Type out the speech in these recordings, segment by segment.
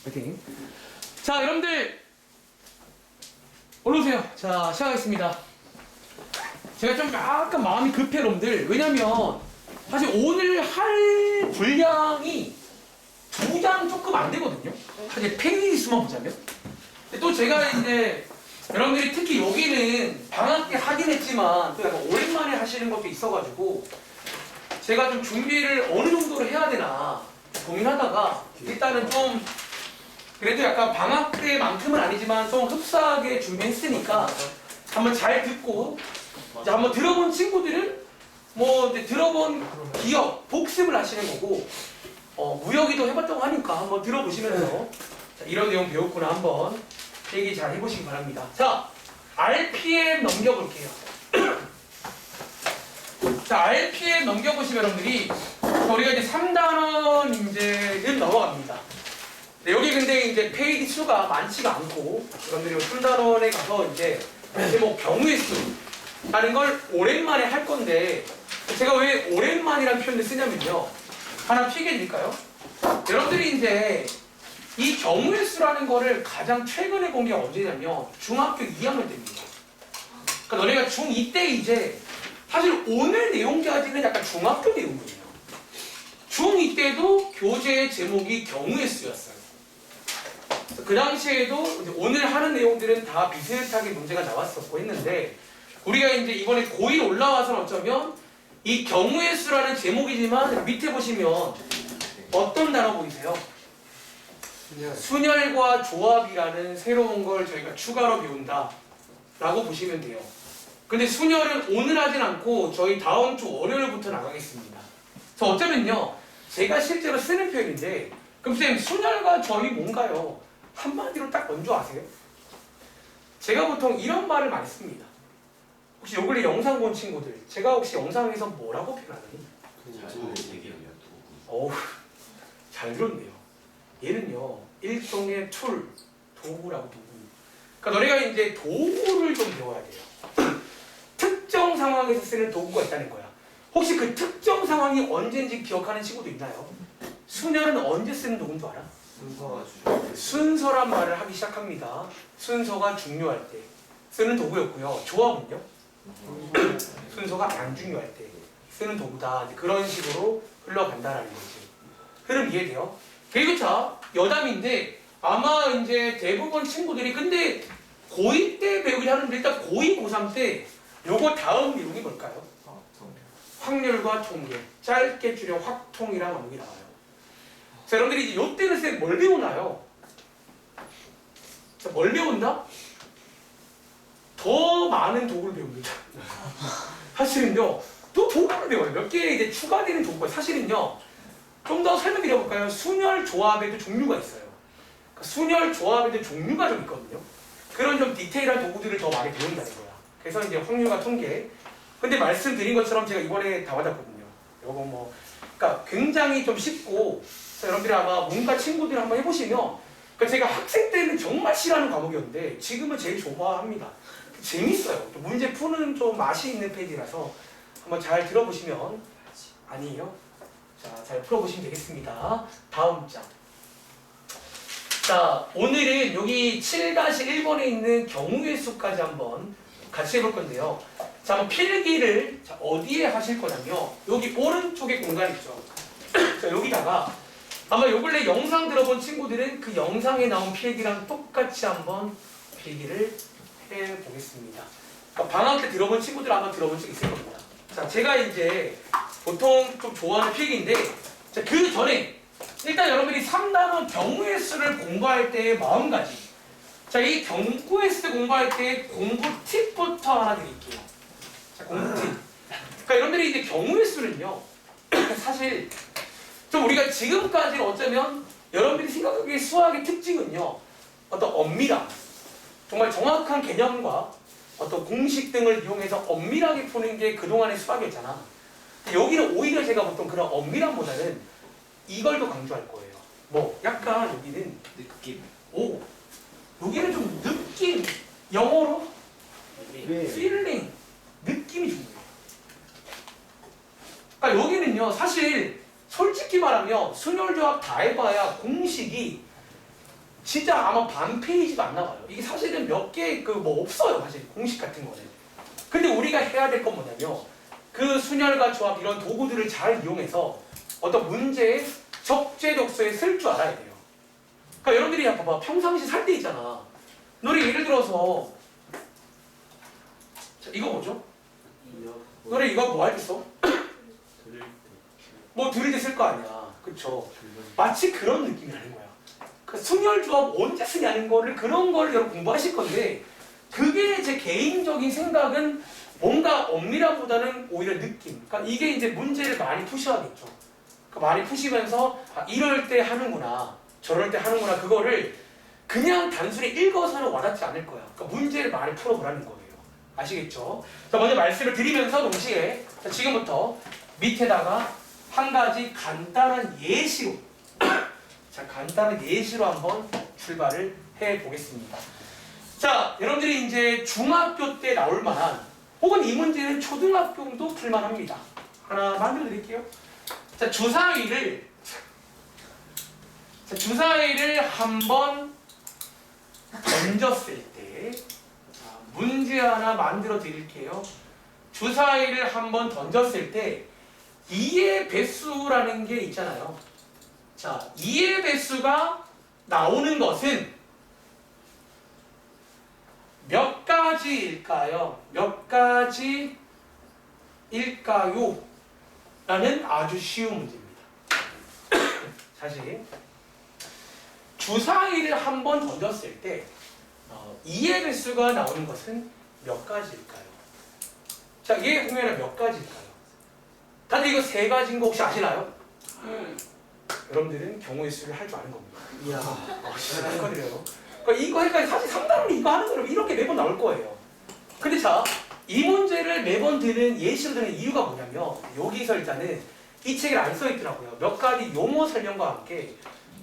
파이팅. 자, 여러분들 올라오세요. 자, 시작하겠습니다. 제가 좀 약간 마음이 급해, 여러분들. 왜냐면 사실 오늘 할 분량이 2장 조금 안 되거든요. 사실 페이지 수만 보자면. 근데 또 제가 이제 여러분들이 특히 여기는 방학 때 하긴 했지만 또 약간 오랜만에 하시는 것도 있어가지고 제가 좀 준비를 어느 정도로 해야 되나 고민하다가 일단은 좀 그래도 약간 방학 때만큼은 아니지만 좀 흡사하게 준비했으니까 한번 잘 듣고 이제 한번 들어본 친구들은 뭐 이제 들어본 기억 복습을 하시는 거고 무역이도 해봤다고 하니까 한번 들어보시면서 자, 이런 내용 배웠구나 한번 얘기 잘 해보시기 바랍니다. 자, RPM 넘겨볼게요. 자, RPM 넘겨보시면 여러분들이 우리가 이제 3단원 이제는 넘어갑니다. 네, 여기 근데 이제 페이지 수가 많지가 않고 여러분들이 3단원에 가서 이제 뭐 경우의 수라는 걸 오랜만에 할 건데 제가 왜 오랜만이라는 표현을 쓰냐면요. 하나 튀게 드릴까요? 여러분들이 이제 이 경우의 수라는 거를 가장 최근에 본 게 언제냐면 중학교 2학년 때입니다. 그러니까 너네가 중2 때 이제 사실 오늘 내용까지는 약간 중학교 내용이에요. 중2 때도 교재의 제목이 경우의 수였어요. 그 당시에도 이제 오늘 하는 내용들은 다 비슷하게 문제가 나왔었고 했는데 우리가 이제 이번에 고1 올라와서는 어쩌면 이 경우의 수라는 제목이지만 밑에 보시면 어떤 단어 보이세요? 순혈과 조합이라는 새로운 걸 저희가 추가로 배운다 라고 보시면 돼요. 근데 순혈은 오늘 하진 않고 저희 다음 주 월요일부터 나가겠습니다. 그래서 어쩌면요 제가 실제로 쓰는 표현인데 그럼 쌤 순혈과 조합이 뭔가요? 한마디로 딱 먼저 아세요? 제가 보통 이런 말을 많이 씁니다. 혹시 요 근래 영상 본 친구들 제가 혹시 영상에서 뭐라고 표현하니? 어우 잘 들었네요. 얘는요 일종의 툴, 도구라고 도구. 그러니까 너네가 이제 도구를 좀 배워야 돼요. 특정 상황에서 쓰는 도구가 있다는 거야. 혹시 그 특정 상황이 언제인지 기억하는 친구도 있나요? 순혈은 언제 쓰는 도구인 줄 알아? 순서란 말을 하기 시작합니다. 순서가 중요할 때 쓰는 도구였고요. 조합은요? 순서가 안 중요할 때 쓰는 도구다. 그런 식으로 흘러간다라는 거지. 흐름 이해돼요? 그리고 자, 여담인데 아마 이제 대부분 친구들이 근데 고2 때 배우긴 하는데 일단 고2, 고3 때 요거 다음 내용이 뭘까요? 확률과 통계. 짧게 줄여 확통이라는 언급이 나와요. 자, 여러분들이 이제 요때는 쌤 뭘 배우나요? 자, 뭘 배운다? 더 많은 도구를 배웁니다. 사실은요, 또 도구를 배워요. 몇 개 이제 추가되는 도구가 사실은요, 좀 더 설명드려볼까요? 순혈 조합에도 종류가 있어요. 그러니까 순혈 조합에도 종류가 좀 있거든요. 그런 좀 디테일한 도구들을 더 많이 배운다는 거야. 그래서 이제 확률과 통계. 근데 말씀드린 것처럼 제가 이번에 다 받았거든요. 요거 뭐, 그러니까 굉장히 좀 쉽고, 여러분들이 아마 문과 친구들 한번 해보시면, 그러니까 제가 학생 때는 정말 싫어하는 과목이었는데, 지금은 제일 좋아합니다. 재밌어요. 문제 푸는 좀 맛이 있는 페이지라서 한번 잘 들어보시면, 아니에요? 자, 잘 풀어보시면 되겠습니다. 다음 장. 자, 오늘은 여기 7-1번에 있는 경우의 수까지 한번 같이 해볼 건데요. 자, 한번 필기를 자, 어디에 하실 거냐면 여기 오른쪽에 공간 있죠. 자, 여기다가 아마 요 근래 영상 들어본 친구들은 그 영상에 나온 필기랑 똑같이 한번 필기를 해보겠습니다. 그러니까 방학 때 들어본 친구들 아마 들어본 적 있을 겁니다. 자, 제가 이제 보통 좀 좋아하는 필기인데 자, 그 전에 일단 여러분들이 3단원 경우의 수를 공부할 때의 마음가짐. 자, 이 경우의 수 공부할 때 공부 팁부터 하나 드릴게요. 자, 공부 팁. 그러니까 여러분들이 이제 경우의 수는요, 사실 좀 우리가 지금까지는 어쩌면 여러분들이 생각하기에 수학의 특징은요, 어떤 엄밀함, 정말 정확한 개념과 어떤 공식 등을 이용해서 엄밀하게 푸는 게 그동안의 수학이었잖아. 여기는 오히려 제가 보통 그런 엄밀함보다는 이걸 더 강조할 거예요. 뭐 약간 여기는 느낌. 오 여기는 좀 느낌 영어로 feeling 느낌이 중요해요. 그러니까 여기는요 사실 솔직히 말하면 순혈조합 다 해봐야 공식이 진짜 아마 반 페이지도 안 나와요. 이게 사실은 몇 개 그 뭐 없어요. 사실 공식 같은 거는. 근데 우리가 해야 될 건 뭐냐면 그 순열과 조합 이런 도구들을 잘 이용해서 어떤 문제에 적재적소에 쓸 줄 알아야 돼요. 그러니까 여러분들이 봐봐 평상시 살 때 있잖아. 노래 예를 들어서 자, 이거 뭐죠? 노래 이거 뭐 할 때 써? 뭐 들을 때 쓸 거 아니야. 그쵸? 마치 그런 느낌이라는 거야. 그 순열 조합 언제 쓰냐는 거를 그런 걸 여러분 공부하실 건데 그게 제 개인적인 생각은 뭔가 엄밀함보다는 오히려 느낌. 그러니까 이게 이제 문제를 많이 푸셔야겠죠. 그러니까 많이 푸시면서 아, 이럴 때 하는구나, 저럴 때 하는구나 그거를 그냥 단순히 읽어서는 와닿지 않을 거야. 그러니까 문제를 많이 풀어보라는 거예요. 아시겠죠? 자, 먼저 말씀을 드리면서 동시에 자, 지금부터 밑에다가 한 가지 간단한 예시로 자, 간단한 예시로 한번 출발을 해 보겠습니다. 자, 여러분들이 이제 중학교 때 나올 만한 혹은 이 문제는 초등학교도 풀만합니다. 하나 만들어 드릴게요. 자, 주사위를 한번 던졌을 때 자, 문제 하나 만들어 드릴게요. 주사위를 한번 던졌을 때 2의 배수라는 게 있잖아요. 자, 2의 배수가 나오는 것은 몇 가지일까요? 몇 가지일까요? 라는 아주 쉬운 문제입니다. 사실 주사위를 한번 던졌을 때 2의 배수가 나오는 것은 몇 가지일까요? 자, 이게 보면 몇 가지일까요? 다들 이거 세 가지인 거 혹시 아시나요? 여러분들은 경우의 수를 할 줄 아는 겁니다. 이야, 축하드려요. 그러니까 이거 헷갈려. 사실 상담을 이거 하는 거는 이렇게 매번 나올 거예요. 근데 자, 이 문제를 매번 드는 예시로 드는 이유가 뭐냐면 여기서 일단은 이 책에 안 써 있더라고요. 몇 가지 용어 설명과 함께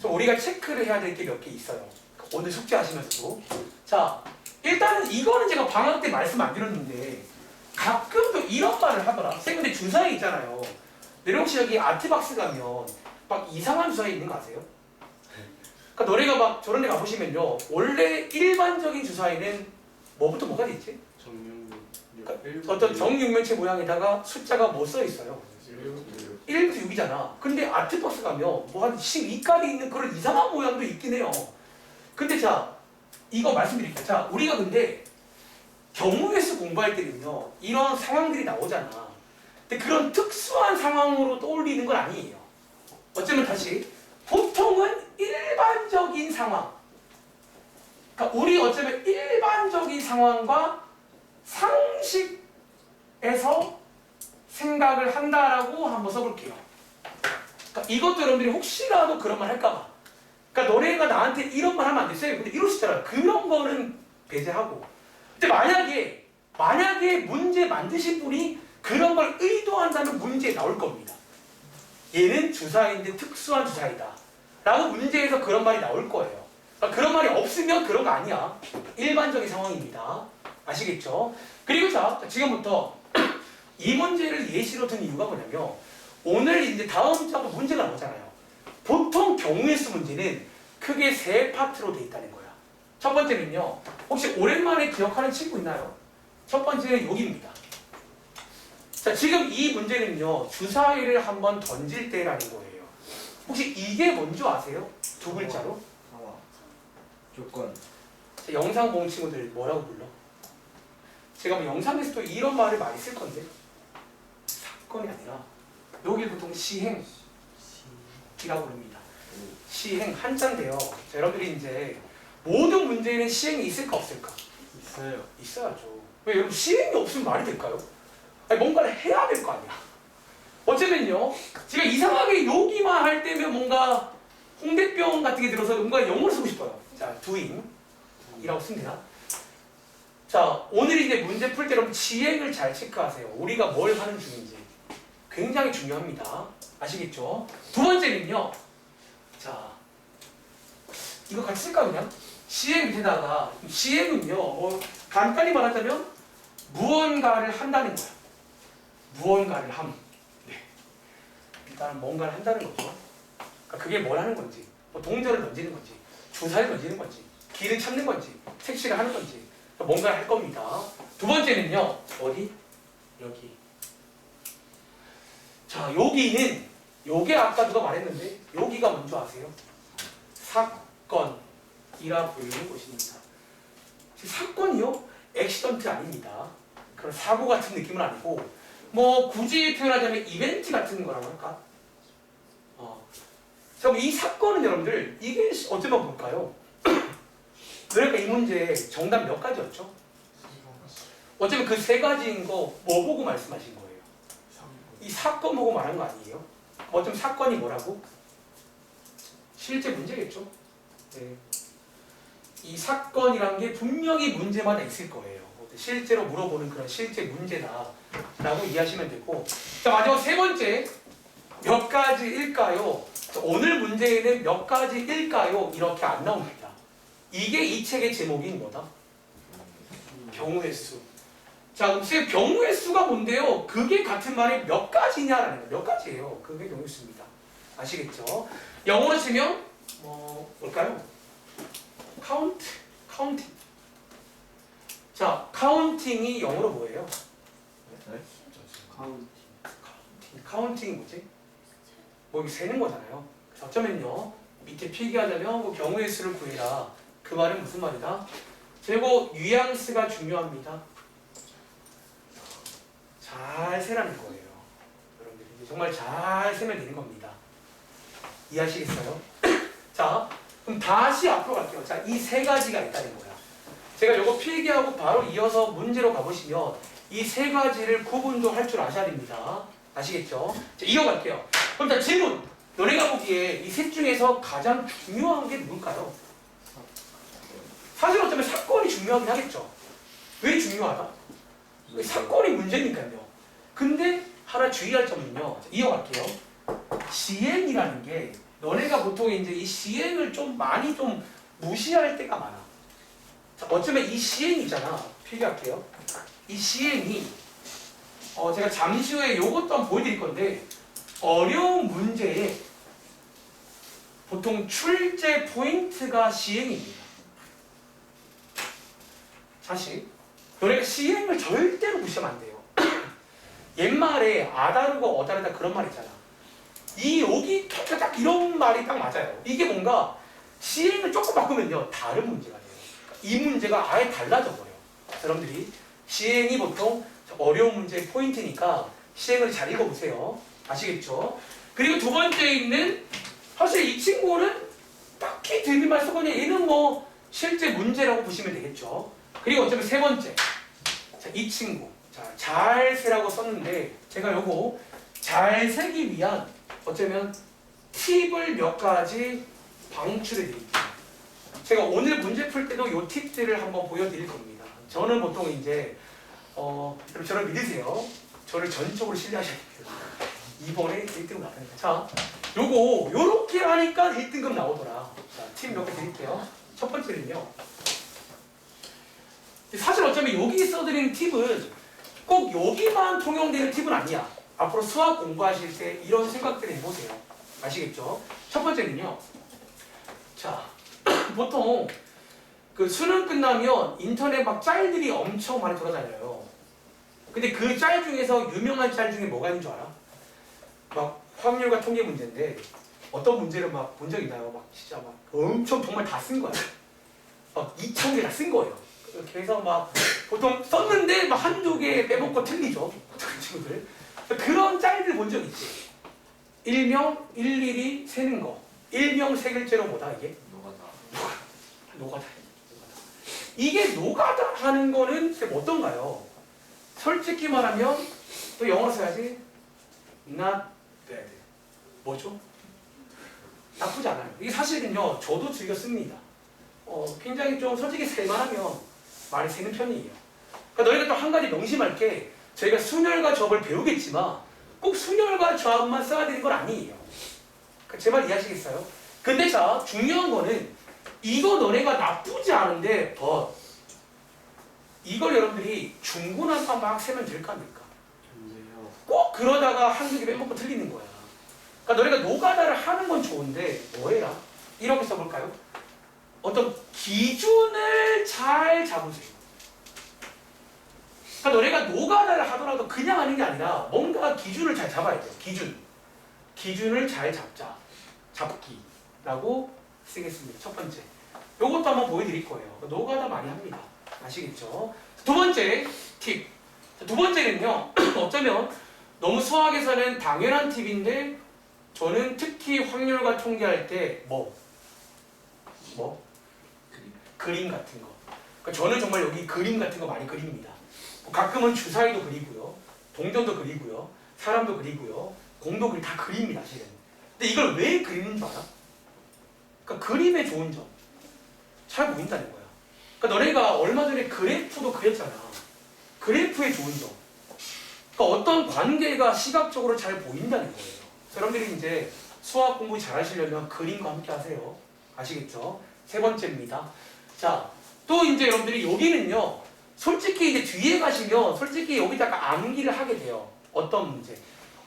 좀 우리가 체크를 해야 될 게 몇 개 있어요. 오늘 숙제하시면서도. 자, 일단은 이거는 제가 방학 때 말씀 안 드렸는데 가끔 또 이런 말을 하더라. 선생님 근데 주사위 있잖아요. 근데 혹시 여기 아트박스 가면 막 이상한 주사위 있는 거 아세요? 그러니까 너네가 막 저런 데 가보시면요. 원래 일반적인 주사위는 뭐부터 뭐가 돼 있지? 그러니까 어떤 정육면체 모양에다가 숫자가 뭐 써 있어요? 1부터 6이잖아. 근데 아트박스 가면 뭐 한 12까지 있는 그런 이상한 모양도 있긴 해요. 근데 자, 이거 말씀드릴게요. 자, 우리가 근데 경우의 수 공부할 때는요. 이런 상황들이 나오잖아. 근데 그런 특수한 상황으로 떠올리는 건 아니에요. 어쩌면 다시 보통은 일반적인 상황. 그러니까 우리 어쩌면 일반적인 상황과 상식에서 생각을 한다라고 한번 써볼게요. 그러니까 이것도 여러분들이 혹시라도 그런 말 할까봐. 그러니까 너네가 나한테 이런 말 하면 안 됐어요. 근데 이럴 수 있잖아요. 그런 거는 배제하고. 근데 만약에 문제 만드신 분이 그런 걸 의도한다면 문제에 나올 겁니다. 얘는 주사위인데 특수한 주사위다. 라고 문제에서 그런 말이 나올 거예요. 그러니까 그런 말이 없으면 그런 거 아니야. 일반적인 상황입니다. 아시겠죠? 그리고 자, 지금부터 이 문제를 예시로 든 이유가 뭐냐면 오늘 이제 다음 주부터 문제가 나오잖아요. 보통 경우의 수 문제는 크게 세 파트로 돼 있다는 거야. 첫 번째는요. 혹시 오랜만에 기억하는 친구 있나요? 첫 번째는 여기입니다. 자, 지금 이 문제는요. 주사위를 한번 던질 때라는 거예요. 혹시 이게 뭔지 아세요? 두 글자로? 상황. 조건. 자, 영상 보는 친구들 뭐라고 불러? 제가 뭐 영상에서 또 이런 말을 많이 쓸 건데 사건이 아니라 여기 보통 시행이라고 부릅니다. 시행 한자인데요. 자, 여러분들이 이제 모든 문제에는 시행이 있을까 없을까? 있어요. 있어야죠. 왜 여러분 시행이 없으면 말이 될까요? 아니 뭔가를 해야 될 거 아니야. 어쩌면요. 제가 이상하게 여기만 할 때면 뭔가 홍대병 같은 게 들어서 뭔가 영어를 쓰고 싶어요. 자, doing이라고 씁니다. 자, 오늘 이제 문제 풀 때 여러분 시행을 잘 체크하세요. 우리가 뭘 하는 중인지 굉장히 중요합니다. 아시겠죠? 두 번째는요. 자, 이거 같이 쓸까 그냥? 시행 밑에다가 시행은요. 간단히 말하자면 무언가를 한다는 거야. 무언가를 함. 네. 일단 뭔가를 한다는 거죠. 그러니까 그게 뭘 하는 건지, 뭐 동전을 던지는 건지, 주사를 던지는 건지, 길을 찾는 건지, 택시를 하는 건지 뭔가를 할 겁니다. 두 번째는요. 어디? 여기. 자, 여기는 요게 아까 누가 말했는데 여기가 뭔지 아세요? 사건이라 불리는 곳입니다. 사건이요? 액시던트 아닙니다. 그런 사고 같은 느낌은 아니고 뭐 굳이 표현하자면 이벤트 같은 거라고 할까? 자, 그럼 이 사건은 여러분들 이게 어쩌면 볼까요? 그러니까 이 문제 정답 몇 가지였죠? 어쩌면 그 세 가지인 거 뭐 보고 말씀하신 거예요? 이 사건 보고 말한 거 아니에요? 어쩌면 사건이 뭐라고? 실제 문제겠죠? 네. 이 사건이란 게 분명히 문제마다 있을 거예요. 실제로 물어보는 그런 실제 문제다라고 이해하시면 되고, 자, 마지막 세 번째 몇 가지일까요? 오늘 문제에는 몇 가지일까요? 이렇게 안 나옵니다. 이게 이 책의 제목인 뭐다? 경우의 수. 자, 그럼 선생님 경우의 수가 뭔데요? 그게 같은 말이 몇 가지냐라는 거예요. 몇 가지예요. 그게 경우의 수입니다. 아시겠죠? 영어로 치면 뭘까요? 카운팅. 자, 카운팅이 영어로 뭐예요? 카운팅이 뭐지? 뭐 이렇게 세는 거잖아요. 그래서 어쩌면요, 밑에 필기하자면 뭐 경우의 수를 구해라. 그 말은 무슨 말이다? 그리고 뉘앙스가 중요합니다. 잘 세라는 거예요. 여러분들이 정말 잘 세면 되는 겁니다. 이해하시겠어요? 자, 그럼 다시 앞으로 갈게요. 자, 이 세 가지가 있다는 거야. 제가 요거 필기하고 바로 이어서 문제로 가보시면 이 세 가지를 구분도 할 줄 아셔야 됩니다. 아시겠죠? 자, 이어갈게요. 그럼 자, 질문. 너네가 보기에 이 셋 중에서 가장 중요한 게 뭘까요? 사실 어쩌면 사건이 중요하긴 하겠죠. 왜 중요하다? 사건이 문제니까요. 근데 하나 주의할 점은요. 이어갈게요. 시행이라는 게 너네가 보통 이제 이 시행을 좀 많이 좀 무시할 때가 많아. 자, 어쩌면 이 시행이잖아. 필기할게요. 이 시행이 제가 잠시 후에 요것도 한번 보여드릴 건데 어려운 문제에 보통 출제 포인트가 시행입니다. 사실 너네가 시행을 절대로 무시하면 안 돼요. 옛말에 아다르고 어다르다 그런 말 있잖아. 이 여기 딱 이런 말이 딱 맞아요. 이게 뭔가 시행을 조금 바꾸면요 다른 문제가 돼요. 이 문제가 아예 달라져 버려요. 여러분들이 시행이 보통 어려운 문제의 포인트니까 시행을 잘 읽어보세요. 아시겠죠? 그리고 두 번째에 있는 사실 이 친구는 딱히 들릴 말 쓰고 그냥 얘는 뭐 실제 문제라고 보시면 되겠죠. 그리고 어쩌면 세 번째, 자, 이 친구, 자, 잘 세라고 썼는데 제가 요거 잘 세기 위한 어쩌면 팁을 몇 가지 방출해 드릴게요. 제가 오늘 문제 풀 때도 요 팁들을 한번 보여드릴 겁니다. 저는 보통 이제 저를 믿으세요. 저를 전적으로 신뢰하셔야 됩니다. 이번에 1등급 나타납니다. 자, 요거 요렇게 하니까 1등급 나오더라. 자, 팁 몇 개 드릴게요. 첫 번째는요. 사실 어쩌면 여기 써드리는 팁은 꼭 여기만 통용되는 팁은 아니야. 앞으로 수학 공부하실 때 이런 생각들을 해보세요. 아시겠죠? 첫 번째는요. 자, 보통 그 수능 끝나면 인터넷 막 짤들이 엄청 많이 돌아다녀요. 근데 그 짤 중에서 유명한 짤 중에 뭐가 있는 줄 알아? 막 확률과 통계 문제인데 어떤 문제를 막 본 적 있나요? 막 진짜 막 엄청 정말 다 쓴 거야. 막 2,000개 다 쓴 거예요. 이렇게 해서 막 보통 썼는데 막 한두 개 빼먹고 틀리죠. 그 친구들. 그런 짤들 본 적 있지? 일명 일일이 세는 거. 일명 세글제로 뭐다 이게? 노가다. 이게 노가다 하는 거는 어떤가요? 솔직히 말하면 또 영어로 써야지. Not bad. 뭐죠? 나쁘지 않아요. 이게 사실은요, 저도 즐겨 씁니다. 굉장히 좀 솔직히 쓸만하면 많이 쓰는 편이에요. 그러니까 너희가 또 한 가지 명심할 게 저희가 순열과 접을 배우겠지만 꼭 순열과 접만 써야 되는 건 아니에요. 그러니까 제 말 이해하시겠어요? 근데 자, 중요한 거는 이거 너네가 나쁘지 않은데 이걸 여러분들이 중구난방 막 세면 될까 안 될까? 꼭 그러다가 한두 개 빼먹고 틀리는 거야. 그러니까 너네가 노가다를 하는 건 좋은데 뭐해라? 이렇게 써볼까요? 어떤 기준을 잘 잡으세요. 그러니까 너네가 노가다를 하더라도 그냥 하는 게 아니라 뭔가 기준을 잘 잡아야 돼요. 기준을 잘 잡자. 잡기라고 쓰겠습니다. 첫 번째. 요것도 한번 보여드릴 거예요. 노가다 많이 합니다. 아시겠죠? 두 번째 팁. 두 번째는요. 어쩌면 너무 수학에서는 당연한 팁인데 저는 특히 확률과 통계할 때 그림 같은 거. 그러니까 저는 정말 여기 그림 같은 거 많이 그립니다. 가끔은 주사위도 그리고요. 동전도 그리고요. 사람도 그리고요. 공도 다 그립니다. 실은. 근데 이걸 왜 그리는 줄 알아? 그러니까 그림의 좋은 점. 잘 보인다는 거야. 그러니까 너네가 얼마 전에 그래프도 그렸잖아. 그래프의 좋은 점. 그러니까 어떤 관계가 시각적으로 잘 보인다는 거예요. 여러분들이 이제 수학 공부 잘 하시려면 그림과 함께 하세요. 아시겠죠? 세 번째입니다. 자, 또 이제 여러분들이 여기는요. 솔직히 이제 뒤에 가시면 솔직히 여기다가 암기를 하게 돼요. 어떤 문제.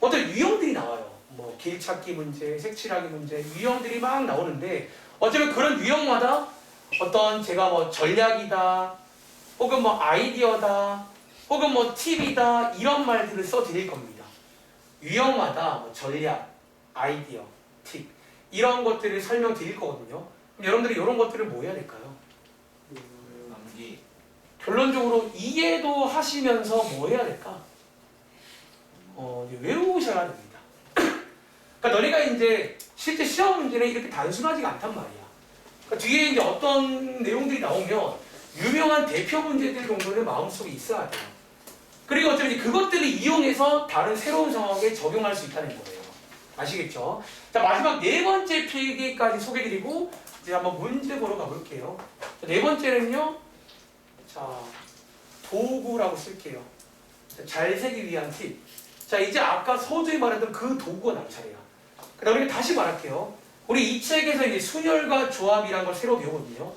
어떤 유형들이 나와요. 뭐 길찾기 문제, 색칠하기 문제, 유형들이 막 나오는데 어쩌면 그런 유형마다 어떤 제가 뭐 전략이다, 혹은 뭐 아이디어다, 혹은 뭐 팁이다 이런 말들을 써드릴 겁니다. 유형마다 뭐 전략, 아이디어, 팁 이런 것들을 설명드릴 거거든요. 그럼 여러분들이 이런 것들을 뭐 해야 될까요? 암기. 결론적으로 이해도 하시면서 뭐 해야 될까? 이제 외우셔야 됩니다. 그러니까 너네가 이제 실제 시험 문제는 이렇게 단순하지가 않단 말이야. 그러니까 뒤에 이제 어떤 내용들이 나오면 유명한 대표 문제들 정도는 마음속에 있어야 돼요. 그리고 어쩌면 그것들을 이용해서 다른 새로운 상황에 적용할 수 있다는 거예요. 아시겠죠? 자, 마지막 네 번째 필기까지 소개드리고 이제 한번 문제 보러 가볼게요. 자, 네 번째는요. 자, 도구라고 쓸게요. 자, 잘 세기 위한 팁. 자, 이제 아까 서두에 말했던 그 도구가 남 차례야. 그다음에 우리 다시 말할게요. 우리 이 책에서 이제 순열과 조합이라는 걸 새로 배우거든요.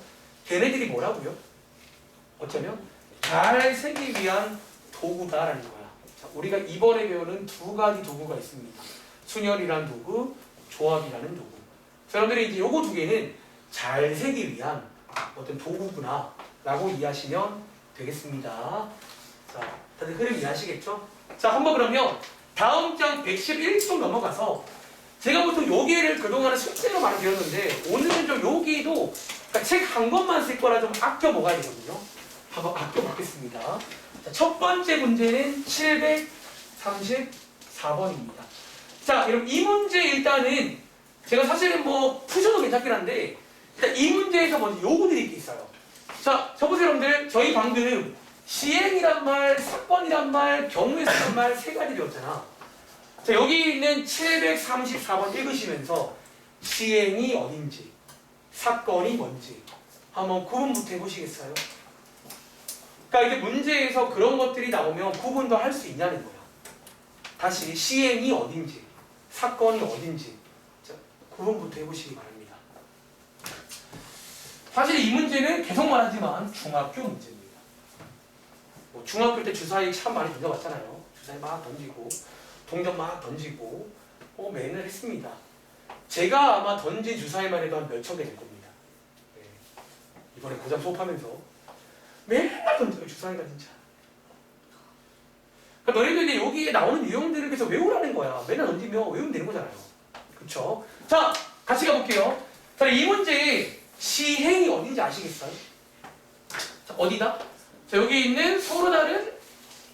걔네들이 뭐라고요? 어쩌면 잘 세기 위한 도구다라는 거야. 자, 우리가 이번에 배우는 두 가지 도구가 있습니다. 순열이라는 도구, 조합이라는 도구. 자, 여러분들이 이제 요거 두 개는 잘 세기 위한 어떤 도구구나 라고 이해하시면 되겠습니다. 자, 다들 흐름 이해하시겠죠? 자, 한번 그러면 다음 장 111쪽 넘어가서 제가 보통 여기를 그동안은 숙제로 많이 배웠는데 오늘은 좀 여기도 그러니까 책 한 권만 쓸 거라 좀 아껴 먹어야 되거든요. 한번 아껴 먹겠습니다. 자, 첫 번째 문제는 734번입니다. 자, 여러분 이 문제 일단은 제가 사실은 뭐 푸셔도 괜찮긴 한데 일단 이 문제에서 먼저 요구드릴 게 있어요. 자, 저보세요 여러분들. 저희 방금 시행이란 말, 사건이란 말, 경우의 수란 말 세 가지 배웠잖아. 자, 여기 있는 734번 읽으시면서 시행이 어딘지, 사건이 뭔지 한번 구분부터 해보시겠어요? 그러니까 이제 문제에서 그런 것들이 나오면 구분도 할 수 있냐는 거야. 다시 시행이 어딘지, 사건이 어딘지 자, 구분부터 해보시기 바랍니다. 사실 이 문제는 계속 말하지만 중학교 문제입니다. 뭐 중학교 때 주사위 참 많이 던져봤잖아요. 주사위 막 던지고 동전 막 던지고 매일 했습니다. 제가 아마 던진 주사위만 해도 한 몇천 개 될 겁니다. 네. 이번에 고3 수업하면서 맨날 던져요. 주사위가 진짜. 그러니까 너희들이 여기에 나오는 유형들을 계속 외우라는 거야. 맨날 던지면 외우면 되는 거잖아요. 그렇죠? 자, 같이 가볼게요. 자, 이 문제에 시행이 어딘지 아시겠어요? 자, 어디다? 자, 여기 있는 서로 다른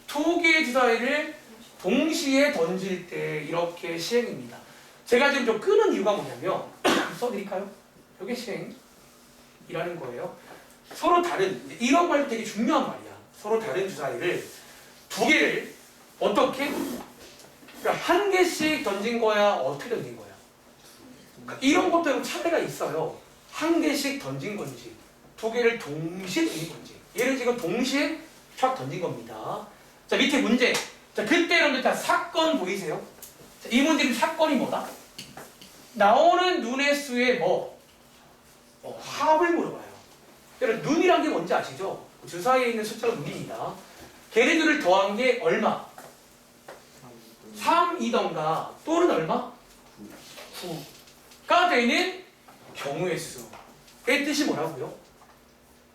두 개의 주사위를 동시에 던질 때 이렇게 시행입니다. 제가 지금 좀 끄는 이유가 뭐냐면 써드릴까요? 이게 시행이라는 거예요. 서로 다른 이런 말도 되게 중요한 말이야. 서로 다른 주사위를 두 개를 어떻게? 그러니까 한 개씩 던진 거야? 어떻게 던진 거야? 그러니까 이런 것도 차이가 있어요. 한 개씩 던진 건지 두 개를 동시에 던진 건지 얘를 지금 동시에 촥 던진 겁니다. 자, 밑에 문제. 자, 그때 여러분들 다 사건 보이세요? 자, 이 문제는 사건이 뭐다? 나오는 눈의 수의 합을 물어봐요. 여러분 눈이란 게 뭔지 아시죠? 주사위에 있는 숫자가 눈입니다. 걔네들을 더한 게 얼마? 3이던가 또는 얼마? 9가 되는 경우의 수. 의 뜻이 뭐라고요?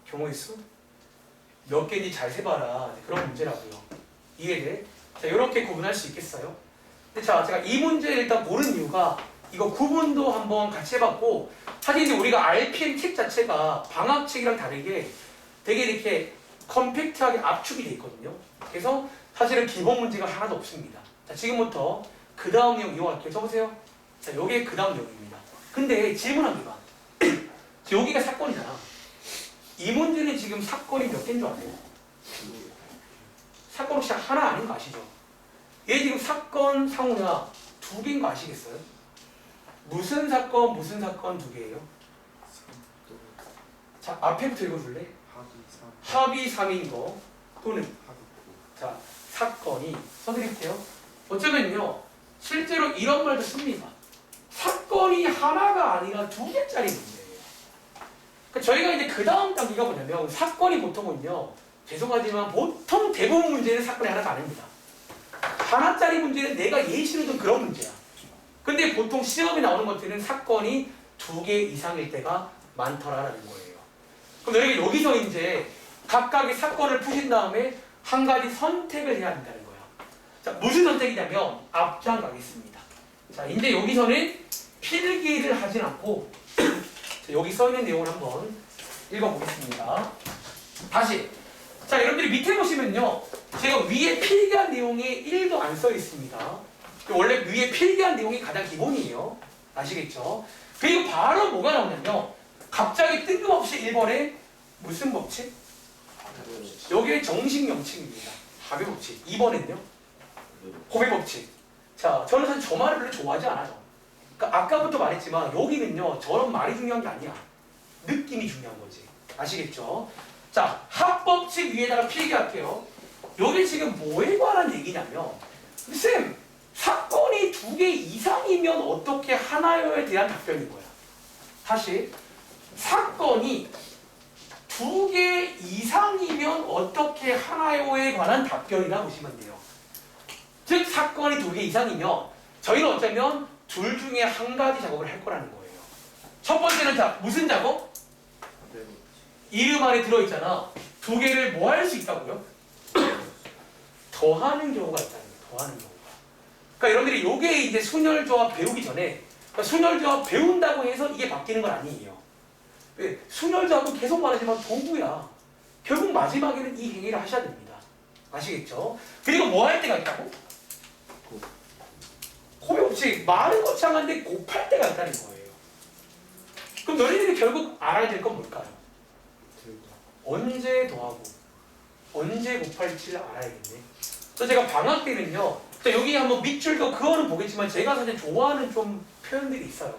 경우의 수? 몇 개인지 잘 세봐라. 그런 문제라고요. 이해돼? 자, 이렇게 구분할 수 있겠어요? 근데 자, 제가 이 문제를 일단 모르는 이유가 이거 구분도 한번 같이 해봤고, 사실 이제 우리가 RPM 책 자체가 방학책이랑 다르게 되게 이렇게 컴팩트하게 압축이 돼 있거든요. 그래서 사실은 기본 문제가 하나도 없습니다. 자, 지금부터 그 다음 내용 이용할게요. 쳐보세요. 자, 요게 그 다음 내용입니다. 근데 질문합니다. 여기가 사건이잖아. 이 문제는 지금 사건이 몇 개인 줄 아세요? 사건 혹시 하나 아닌 거 아시죠? 얘 지금 사건 상호가 두 개인 거 아시겠어요? 무슨 사건 두 개예요? 자, 앞에부터 읽어줄래? 합의 3인 거 또는 자, 사건이 써드릴게요. 어쩌면요, 실제로 이런 말도 씁니다. 사건이 하나가 아니라 두 개짜리 문제예요. 그러니까 저희가 이제 그 다음 단계가 뭐냐면, 사건이 보통은요, 죄송하지만 보통 대부분 문제는 사건이 하나가 아닙니다. 하나짜리 문제는 내가 예시로 든 그런 문제야. 근데 보통 시험에 나오는 것들은 사건이 두 개 이상일 때가 많더라라는 거예요. 그럼 여러분 여기서 이제 각각의 사건을 푸신 다음에 한 가지 선택을 해야 한다는 거야. 자, 무슨 선택이냐면 앞장 가겠습니다. 자, 이제 여기서는 필기를 하진 않고 자, 여기 써있는 내용을 한번 읽어보겠습니다. 다시. 자, 여러분들이 밑에 보시면요, 제가 위에 필기한 내용이 1도 안 써 있습니다. 원래 위에 필기한 내용이 가장 기본이에요. 아시겠죠? 그리고 바로 뭐가 나오냐면 갑자기 뜬금없이 1번에 무슨 법칙? 여기에 정식 명칭입니다. 합의 법칙. 2번엔요? 호배 법칙. 자, 저는 사실 저 말을 별로 좋아하지 않아요. 그러니까 아까부터 말했지만 여기는요, 저런 말이 중요한 게 아니야. 느낌이 중요한 거지. 아시겠죠? 자, 합법칙 위에다가 필기할게요. 여기 지금 뭐에 관한 얘기냐면, 쌤, 사건이 두 개 이상이면 어떻게 하나요에 대한 답변인 거야. 다시, 사건이 두 개 이상이면 어떻게 하나요에 관한 답변이라 보시면 돼요. 즉, 사건이 두 개 이상이면 저희는 어쩌면 둘 중에 한 가지 작업을 할 거라는 거예요. 첫 번째는 자, 무슨 작업? 이름 안에 들어있잖아. 두 개를 뭐 할 수 있다고요? 더하는 경우가 있다는 거예요. 더하는 경우가. 그러니까 여러분들이 요게 이제 순열조합 배우기 전에, 그러니까 순열조합 배운다고 해서 이게 바뀌는 건 아니에요. 왜? 순열조합은 계속 말하지만 도구야. 결국 마지막에는 이 행위를 하셔야 됩니다. 아시겠죠? 그리고 뭐 할 때가 있다고? 호배 법칙. 말은 거창한데 곱할 때가 있다는 거예요. 그럼 너희들이 결국 알아야 될 건 뭘까요? 언제 더하고 언제 곱할지를 알아야겠네. 그래서 제가 방학 때는요, 여기 한번 밑줄도 그거는 보겠지만 제가 사실 좋아하는 좀 표현들이 있어요.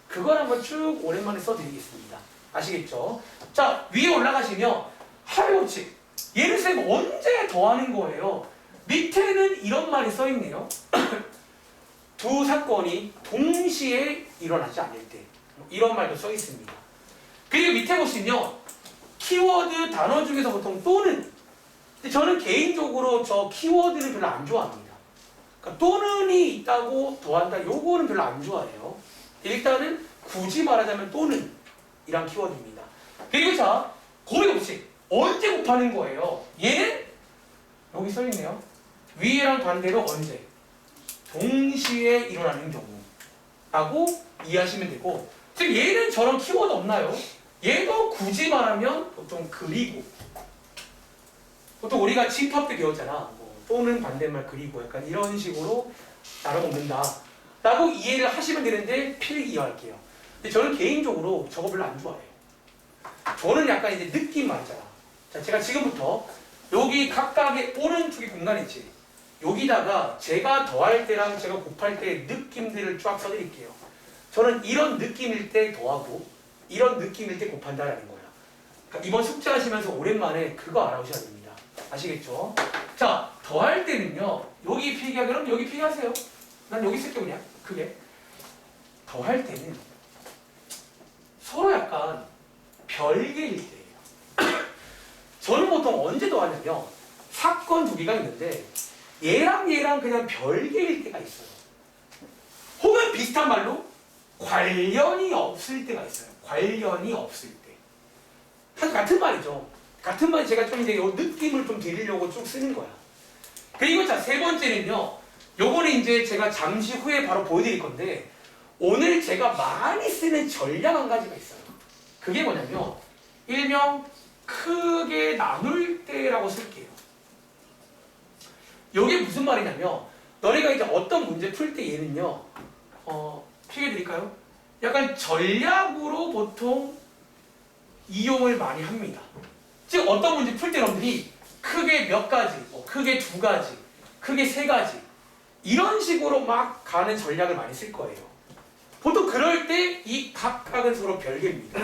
그걸 한번 쭉 오랜만에 써드리겠습니다. 아시겠죠? 자, 위에 올라가시면 합의 법칙. 얘를 쌤 언제 더하는 거예요? 밑에는 이런 말이 써있네요. 두 사건이 동시에 일어나지 않을 때, 이런 말도 써있습니다. 그리고 밑에 보시면 키워드 단어 중에서 보통 또는, 근데 저는 개인적으로 저 키워드는 별로 안 좋아합니다. 그러니까 또는이 있다고 더한다, 요거는 별로 안 좋아해요. 일단은 굳이 말하자면 또는 이란 키워드입니다. 그리고 자, 고의 법칙. 언제 곱하는 거예요? 얘는 여기 써있네요. 위에랑 반대로 언제? 동시에 일어나는 경우라고 이해하시면 되고, 즉 얘는 저런 키워드 없나요? 얘도 굳이 말하면 보통 그리고, 보통 우리가 집합 때 배웠잖아. 뭐, 또는 반대말 그리고 약간 이런 식으로 나눠 먹는다 라고 이해를 하시면 되는데 필기 이해할게요. 근데 저는 개인적으로 저거 별로 안 좋아해요. 저는 약간 이제 느낌 말이잖아. 자, 제가 지금부터 여기 각각의 오른쪽에 공간 있지, 여기다가 제가 더할 때랑 제가 곱할 때 느낌들을 쫙 써드릴게요. 저는 이런 느낌일 때 더하고 이런 느낌일 때 곱한다라는 거야. 그러니까 이번 숙제 하시면서 오랜만에 그거 알아오셔야 됩니다. 아시겠죠? 자, 더할 때는요, 여기 필기하면 여기 필기하세요. 난 여기 쓸게 그냥 크게. 더할 때는 서로 약간 별개일 때예요. 저는 보통 언제 더하냐면 사건 두 개가 있는데 얘랑 얘랑 그냥 별개일 때가 있어요. 혹은 비슷한 말로 관련이 없을 때가 있어요. 관련이 없을 때. 사실 같은 말이죠. 같은 말 제가 좀 이제 요 느낌을 좀 드리려고 쭉 쓰는 거야. 그리고 자, 세 번째는요. 요거는 이제 제가 잠시 후에 바로 보여드릴 건데 오늘 제가 많이 쓰는 전략 한 가지가 있어요. 그게 뭐냐면 일명 크게 나눌 때라고 쓸게요. 요게 무슨 말이냐면 너네가 이제 어떤 문제 풀 때 얘는요. 피해 드릴까요? 약간 전략으로 보통 이용을 많이 합니다. 즉 어떤 문제 풀 때 여러분들이 크게 몇 가지, 크게 두 가지, 크게 세 가지 이런 식으로 막 가는 전략을 많이 쓸 거예요. 보통 그럴 때 이 각각은 서로 별개입니다.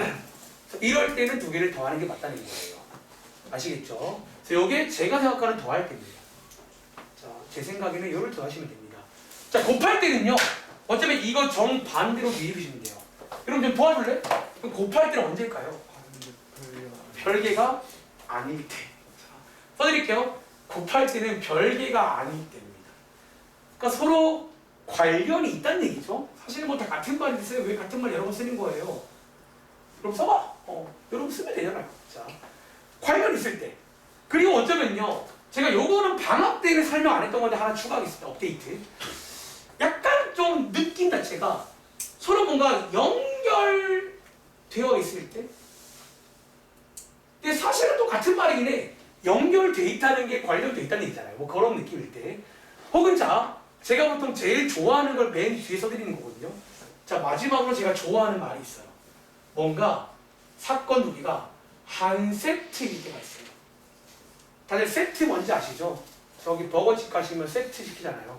이럴 때는 두 개를 더하는 게 맞다는 거예요. 아시겠죠? 그래서 이게 제가 생각하는 더할 때입니다. 자, 제 생각에는 이걸 더하시면 됩니다. 자, 곱할 때는요. 어쩌면 이거 정반대로 미루시면 돼요. 여러분 좀 도와줄래? 그럼 곱할 때는 언제일까요? 별개가 아닐 때. 자, 써드릴게요. 곱할 때는 별개가 아닐 때입니다. 그러니까 서로 관련이 있다는 얘기죠. 사실 뭐 다 같은 말이 있어요. 왜 같은 말 여러 번 쓰는 거예요? 여러분 써봐. 여러분 쓰면 되잖아요. 자, 관련 있을 때. 그리고 어쩌면요. 제가 요거는 방학 때는 설명 안 했던 건데 하나 추가하겠습니다. 업데이트. 약간 좀 느낌 자체가 서로 뭔가 연결되어 있을 때. 근데 사실은 또 같은 말이긴 해. 연결돼 있다는 게 관련돼 있다는 얘기잖아요. 뭐 그런 느낌일 때. 혹은 자, 제가 보통 제일 좋아하는 걸 맨 뒤에 써드리는 거거든요. 자, 마지막으로 제가 좋아하는 말이 있어요. 뭔가 사건 두 개가 한 세트일 때가 있어요. 다들 세트 뭔지 아시죠? 저기 버거집 가시면 세트 시키잖아요.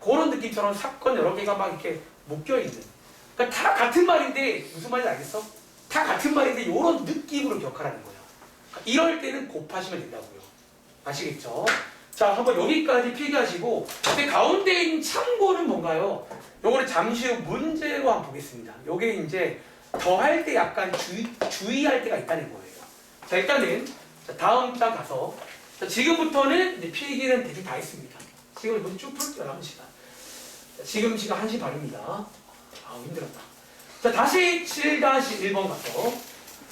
그런 느낌처럼 사건 여러 개가 막 이렇게 묶여있는. 그러니까 다 같은 말인데 무슨 말인지 알겠어? 다 같은 말인데 이런 느낌으로 기억하라는 거야. 이럴 때는 곱하시면 된다고요. 아시겠죠? 자, 한번 여기까지 필기하시고 근데 가운데 있는 참고는 뭔가요? 요거는 잠시 후 문제로 한번 보겠습니다. 요게 이제 더할 때 약간 주의할 때가 있다는 거예요. 자, 일단은 다음 장 가서 자, 지금부터는 이제 필기는 대충 다 했습니다. 지금 문제 쭉 풀게요. 남은 시간. 자, 지금 시간 1시 반입니다. 아, 힘들었다. 자, 다시 7-1번 가서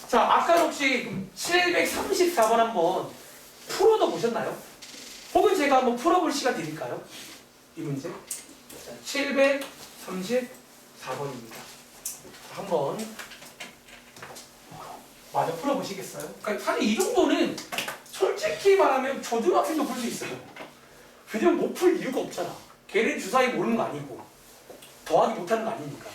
자, 아까 혹시 734번 한번 풀어도 보셨나요? 혹은 제가 한번 풀어볼 시간 드릴까요? 이 문제. 자, 734번입니다. 한번 마저 풀어보시겠어요? 그러니까 사실 이 정도는 솔직히 말하면 초등학생도 풀 수 있어요. 왜냐면 못 풀 이유가 없잖아. 걔네 주사위 모르는 거 아니고 더하기 못하는 거 아니니까.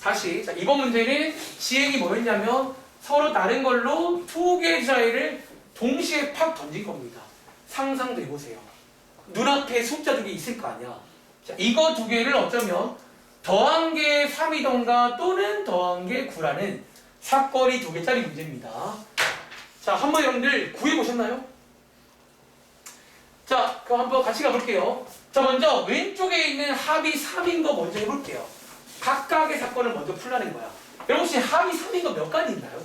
다시 자, 이번 문제는 지행이 뭐였냐면 서로 다른 걸로 두 개의 주사위를 동시에 팍 던진 겁니다. 상상도 해보세요. 눈앞에 숫자 두 개 있을 거 아니야. 자, 이거 두 개를 어쩌면 더한 게 3이던가 또는 더한 게 9라는 사건이 두 개짜리 문제입니다. 자, 한번 여러분들 구해보셨나요? 자, 그럼 한번 같이 가볼게요. 자, 먼저 왼쪽에 있는 합이 3인 거 먼저 해볼게요. 각각의 사건을 먼저 풀라는 거야. 여러분 혹시 합이 3인 거 몇 가지 있나요?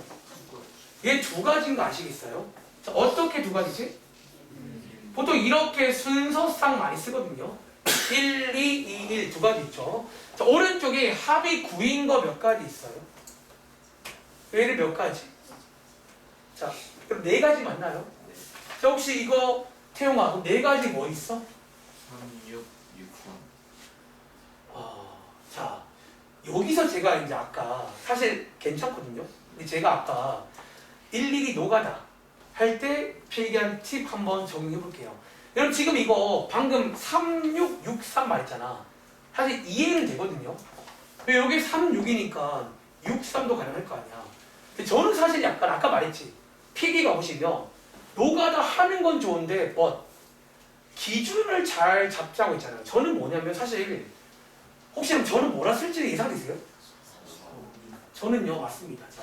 얘 두 가지인 거 아시겠어요? 자, 어떻게 두 가지지? 보통 이렇게 순서상 많이 쓰거든요. 1, 2, 2, 1 두 가지 있죠. 자, 오른쪽에 합이 9인 거 몇 가지 있어요? 얘를 몇 가지? 자, 그럼 네 가지 맞나요? 자, 혹시 이거 태용아, 네 가지 뭐 있어? 3, 6, 6, 3. 자, 여기서 제가 이제 아까 사실 괜찮거든요. 근데 제가 아까 일일이 노가다 할 때 필기한 팁 한번 적용해 볼게요. 여러분 지금 이거 방금 3, 6, 6, 3 말했잖아. 사실 이해는 되거든요. 여기 3, 6이니까 6, 3도 가능할 거 아니야. 근데 저는 사실 약간 아까 말했지. 필기가 오시면 노가다 하는 건 좋은데 뭐 기준을 잘 잡자고 있잖아요. 저는 뭐냐면 사실 혹시 저는 뭐라 쓸지 예상되세요? 저는요, 맞습니다. 자,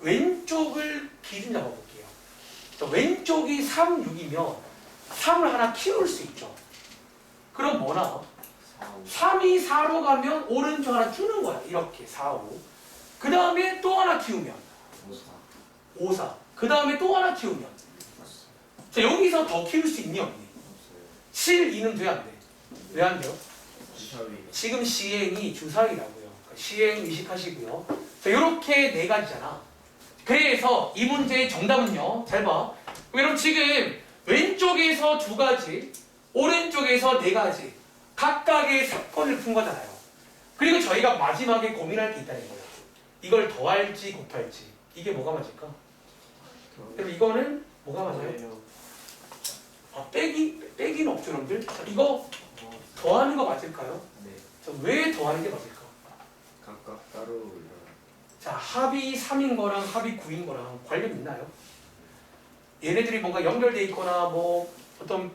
왼쪽을 기준 잡아볼게요. 자, 왼쪽이 3, 6이면 3을 하나 키울 수 있죠. 그럼 뭐 나와? 3이 4로 가면 오른쪽 하나 주는 거야. 이렇게 4, 5. 그 다음에 또 하나 키우면 5, 4. 그 다음에 또 하나 키우면 자, 여기서 더 키울 수 있니 없니? 7, 2는 돼 안 돼? 왜 안 돼요? 주사위. 지금 시행이 주사위라고요. 그러니까 시행 의식하시고요. 자, 이렇게 네 가지잖아. 그래서 이 문제의 정답은요. 잘 봐. 그럼 지금 왼쪽에서 두 가지, 오른쪽에서 네 가지 각각의 사건을 푼 거잖아요. 그리고 저희가 마지막에 고민할 게 있다는 거예요. 이걸 더할지 곱할지. 이게 뭐가 맞을까? 그럼 이거는 뭐가 맞아요? 빼기는 없죠, 여러분들? 자, 이거 더하는 거 맞을까요? 네. 자, 왜 더하는 게 맞을까? 각각 따로 올려. 자, 합이 3인 거랑 합이 9인 거랑 관련 있나요? 얘네들이 뭔가 연결돼 있거나 뭐 어떤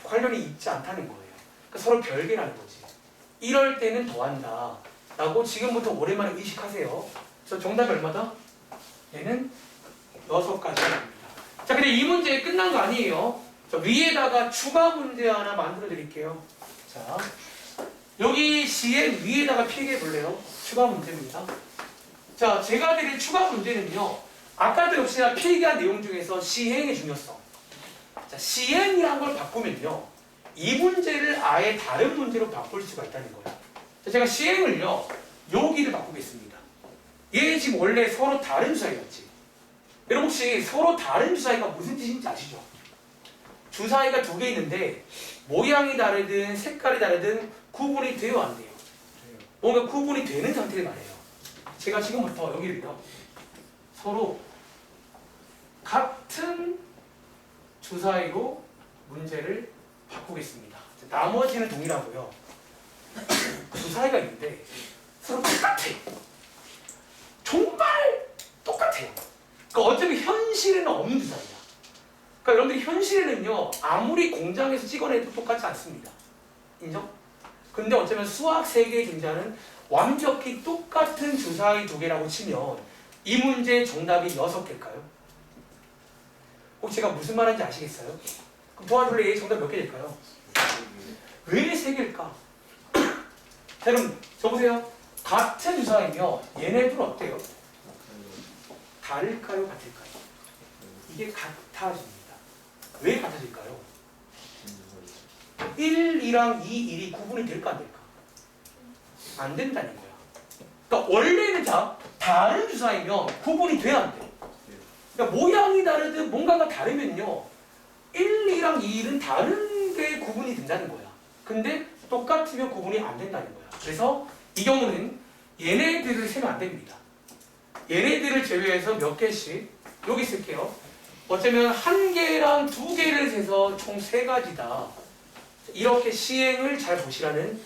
관련이 있지 않다는 거예요. 그러니까 서로 별개라는 거지. 이럴 때는 더한다 라고 지금부터 오랜만에 의식하세요. 그래서 정답이 얼마다? 얘는 6가지입니다. 자, 근데 이 문제 끝난 거 아니에요. 자, 위에다가 추가 문제 하나 만들어 드릴게요. 자, 여기 시행 위에다가 필기해 볼래요? 추가 문제입니다. 자, 제가 드릴 추가 문제는요. 아까도 역시나 필기한 내용 중에서 시행의 중요성. 자, 시행이란 걸 바꾸면요. 이 문제를 아예 다른 문제로 바꿀 수가 있다는 거예요. 자, 제가 시행을요. 여기를 바꾸겠습니다. 얘 지금 원래 서로 다른 주사위였지. 여러분 혹시 서로 다른 주사위가 무슨 뜻인지 아시죠? 주사위가 두 개 있는데 모양이 다르든 색깔이 다르든 구분이 돼요, 안 돼요? 뭔가 구분이 되는 상태를 말해요. 제가 지금부터 여기를요. 서로 같은 주사위로 문제를 바꾸겠습니다. 나머지는 동일하고요. 주사위가 있는데 서로 똑같아요. 정말 똑같아요. 그러니까 어차피 현실에는 없는 주사위야. 그러니까 여러분들이 현실에는요. 아무리 공장에서 찍어내도 똑같지 않습니다. 인정? 근데 어쩌면 수학 세계에 등장하는 완벽히 똑같은 주사위 두 개라고 치면 이 문제의 정답이 6개일까요? 혹시 제가 무슨 말인지 아시겠어요? 그럼 도와줄래? 얘 정답 몇 개 될까요? 왜 3개일까? 자, 그럼 저보세요. 같은 주사위며 얘네들 어때요? 다를까요? 같을까요? 이게 같아집니다. 왜 같아질까요? 1이랑 2, 1이 구분이 될까 안 될까? 안 된다는 거야. 그러니까 원래는 다른 주사위면 구분이 돼야 안 돼. 그러니까 모양이 다르든 뭔가가 다르면요. 1, 2랑 2, 1은 다른 게 구분이 된다는 거야. 근데 똑같으면 구분이 안 된다는 거야. 그래서 이 경우는 얘네들을 세면 안 됩니다. 얘네들을 제외해서 몇 개씩 여기 쓸게요. 어쩌면 1개랑 2개를 세서 총 3가지다. 이렇게 시행을 잘 보시라는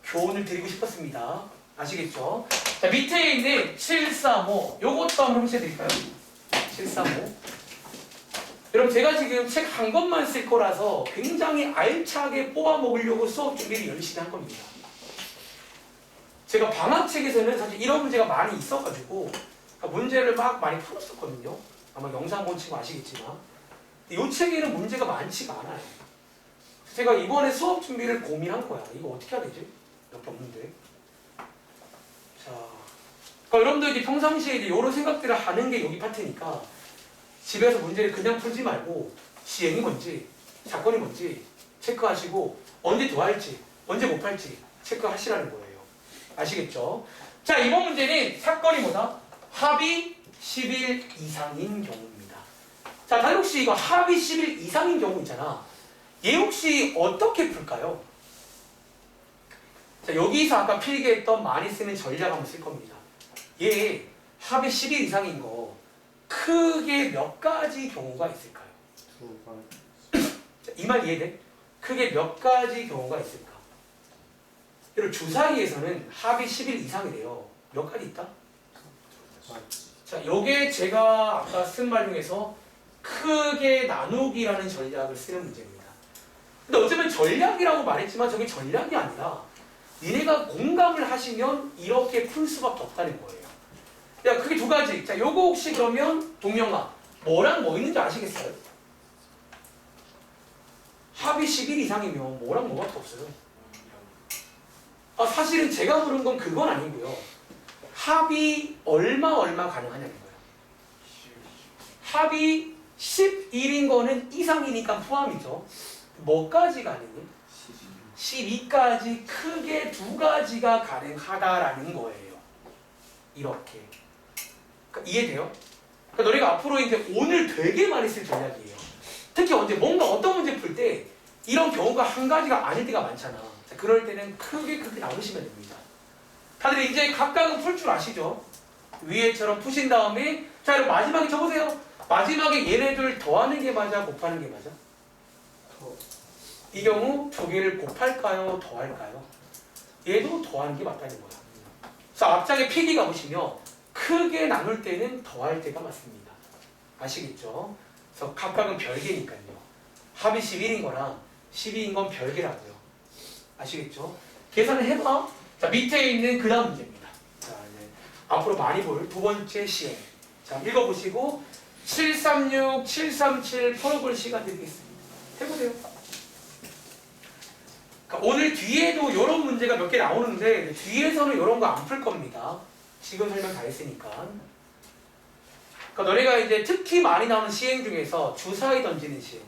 교훈을 드리고 싶었습니다. 아시겠죠? 자, 밑에 있는 735 요것도 한번 해드릴까요? 735 여러분 제가 지금 책 한 권만 쓸 거라서 굉장히 알차게 뽑아 먹으려고 수업 준비를 열심히 한 겁니다. 제가 방학책에서는 사실 이런 문제가 많이 있어가지고 문제를 막 많이 풀었었거든요. 아마 영상 본 친구 아시겠지만 이 책에는 문제가 많지가 않아요. 제가 이번에 수업 준비를 고민한 거야. 이거 어떻게 해야 되지? 몇 개 없는데. 자, 그러니까 여러분들 이제 평상시에 이제 이런 생각들을 하는 게 여기 파트니까 집에서 문제를 그냥 풀지 말고 시행이 뭔지, 사건이 뭔지 체크하시고 언제 더할지, 언제 곱할지 체크하시라는 거예요. 아시겠죠? 자, 이번 문제는 사건이 뭐다? 합이 10일 이상인 경우입니다. 자, 다들 혹시 이거 합이 10일 이상인 경우 있잖아. 얘 혹시 어떻게 풀까요? 자, 여기서 아까 필기했던 많이 쓰는 전략 한번 쓸 겁니다. 얘 합이 10일 이상인 거 크게 몇 가지 경우가 있을까요? 이 말 이해돼? 크게 몇 가지 경우가 있을까? 여러분 주사위에서는 합이 10일 이상이래요. 몇 가지 있다? 자, 요게 제가 아까 쓴 말 중에서 크게 나누기라는 전략을 쓰는 문제입니다. 근데 어쩌면 전략이라고 말했지만 저게 전략이 아니라 니네가 공감을 하시면 이렇게 풀 수밖에 없다는 거예요. 야, 그게 두 가지. 자, 요거 혹시 그러면 동명아 뭐랑 뭐 있는지 아시겠어요? 합이 10일 이상이면 뭐랑 뭐밖에 없어요. 사실은 제가 물은 건 그건 아니고요. 합이 얼마 가능하냐는 거예요. 합이 11인 거는 이상이니까 포함이죠. 뭐까지 가능해? 12까지 크게 두 가지가 가능하다라는 거예요. 이렇게. 그러니까 이해돼요? 그러니까 너네가 앞으로 이제 오늘 되게 많이 쓸 전략이에요. 특히 언제 뭔가 어떤 문제 풀 때 이런 경우가 한 가지가 아닐 때가 많잖아. 자, 그럴 때는 크게 나누시면 됩니다. 다들 이제 각각은 풀 줄 아시죠? 위에처럼 푸신 다음에 자 그럼 마지막에 적으세요. 마지막에 얘네들 더하는 게 맞아 곱하는 게 맞아? 이 경우 두 개를 곱할까요? 더할까요? 얘도 더하는 게 맞다는 거야. 그래서 앞장에 필기 가보시면 크게 나눌 때는 더할 때가 맞습니다. 아시겠죠? 그래서 각각은 별개니까요. 합이 11인 거랑 12인 건 별개라고요. 아시겠죠? 계산을 해봐. 자 밑에 있는 그 다음 문제입니다. 자 이제 앞으로 많이 볼 두 번째 시행. 자 읽어보시고 736, 737 풀어볼 시간 드리겠습니다. 해보세요. 그러니까 오늘 뒤에도 이런 문제가 몇 개 나오는데 뒤에서는 이런 거 안 풀 겁니다. 지금 설명 다 했으니까. 그러니까 너네가 이제 특히 많이 나오는 시행 중에서 주사위 던지는 시행.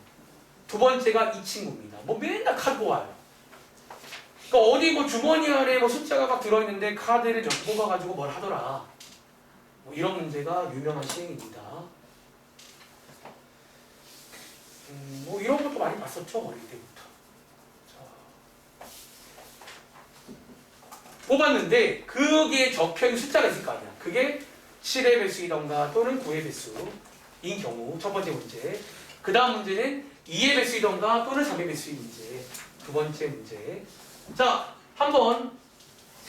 두 번째가 이 친구입니다. 뭐 맨날 카드 와요. 그러니까 어디 뭐 주머니 안에 뭐 숫자가 막 들어있는데 카드를 몇 뽑아가지고 뭘 하더라. 뭐 이런 문제가 유명한 시행입니다. 뭐 이런 것도 많이 봤었죠 어릴 때부터. 뽑았는데 거기에 적혀있는 숫자가 있을 거 아니야. 그게 7의 배수이던가 또는 9의 배수인 경우 첫 번째 문제. 그 다음 문제는 2의 배수이던가 또는 3의 배수인 문제. 두 번째 문제. 자 한번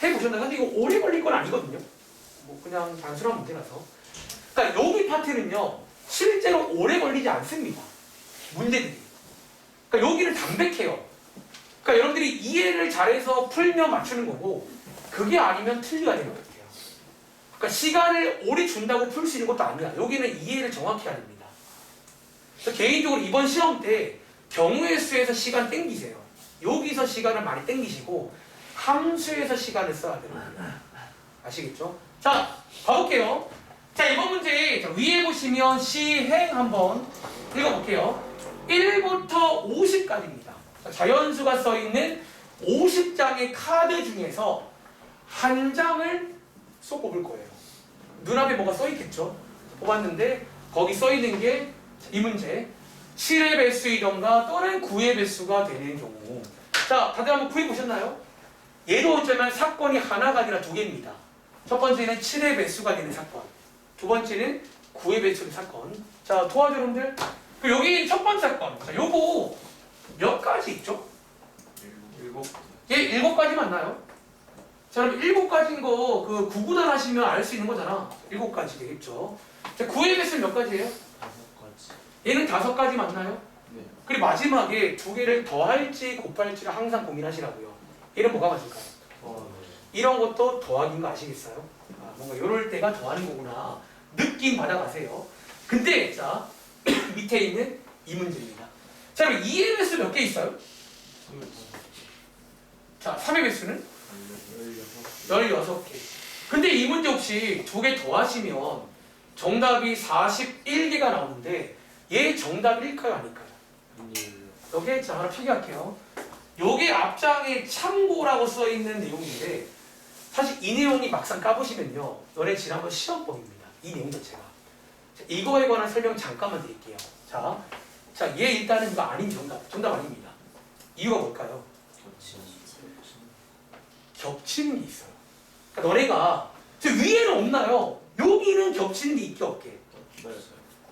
해보셨나요? 근데 이거 오래 걸릴 건 아니거든요. 뭐 그냥 단순한 문제라서. 그러니까 여기 파트는요 실제로 오래 걸리지 않습니다. 문제들이. 그러니까 여기는 담백해요. 그러니까 여러분들이 이해를 잘해서 풀면 맞추는 거고 그게 아니면 틀려야 되는 것 같아요. 그러니까 시간을 오래 준다고 풀 수 있는 것도 아니야. 여기는 이해를 정확히 해야 됩니다. 그래서 개인적으로 이번 시험 때 경우의 수에서 시간 땡기세요. 여기서 시간을 많이 땡기시고 함수에서 시간을 써야 돼요. 아시겠죠? 자, 가볼게요. 자, 이번 문제 위에 보시면 시행 한번 읽어볼게요. 1부터 50까지입니다. 자연수가 써있는 50장의 카드 중에서 한 장을 쏙 뽑을 거예요. 눈앞에 뭐가 써있겠죠? 뽑았는데 거기 써있는 게 이 문제 7의 배수이던가 또는 9의 배수가 되는 경우. 자, 다들 한번 구해보셨나요? 얘도 어쩌면 사건이 하나가 아니라 두 개입니다. 첫 번째는 7의 배수가 되는 사건, 두 번째는 9의 배수의 사건. 자, 도와줘 여러분들. 여기 첫 번째 사건. 자, 요거 몇 가지 있죠? 7. 얘 7가지 맞나요? 자, 그럼 7가지인 거 그 구구단 하시면 알 수 있는 거잖아. 7가지 되겠죠. 자, 9의 배수는 몇 가지예요? 5가지. 얘는 5가지 맞나요? 네. 그리고 마지막에 두 개를 더할지 곱할지를 항상 고민하시라고요. 얘는 뭐가 맞을까요? 이런 것도 더하기인 거 아시겠어요? 아, 뭔가 이럴 때가 더하는 거구나. 느낌 받아가세요. 근데 자 밑에 있는 이 문제입니다. 자 그럼 2의 배수 몇 개 있어요? 자 3의 배수는? 16개. 근데 이 문제 혹시 두 개 더하시면 정답이 41개가 나오는데 얘 정답일까요 아닐까요? 여기에 자 하나 필기할게요. 요게 앞장에 참고라고 써있는 내용인데 사실 이 내용이 막상 까보시면요 너네 지난번 시험법입니다. 이 내용 자체가. 자, 이거에 관한 설명 잠깐만 드릴게요. 자, 얘 일단은 이거 아닌 정답 아닙니다. 이유가 뭘까요? 겹치는 게 있어요. 그러니까 너네가 저 위에는 없나요? 여기는 겹치는 게 있게 없게.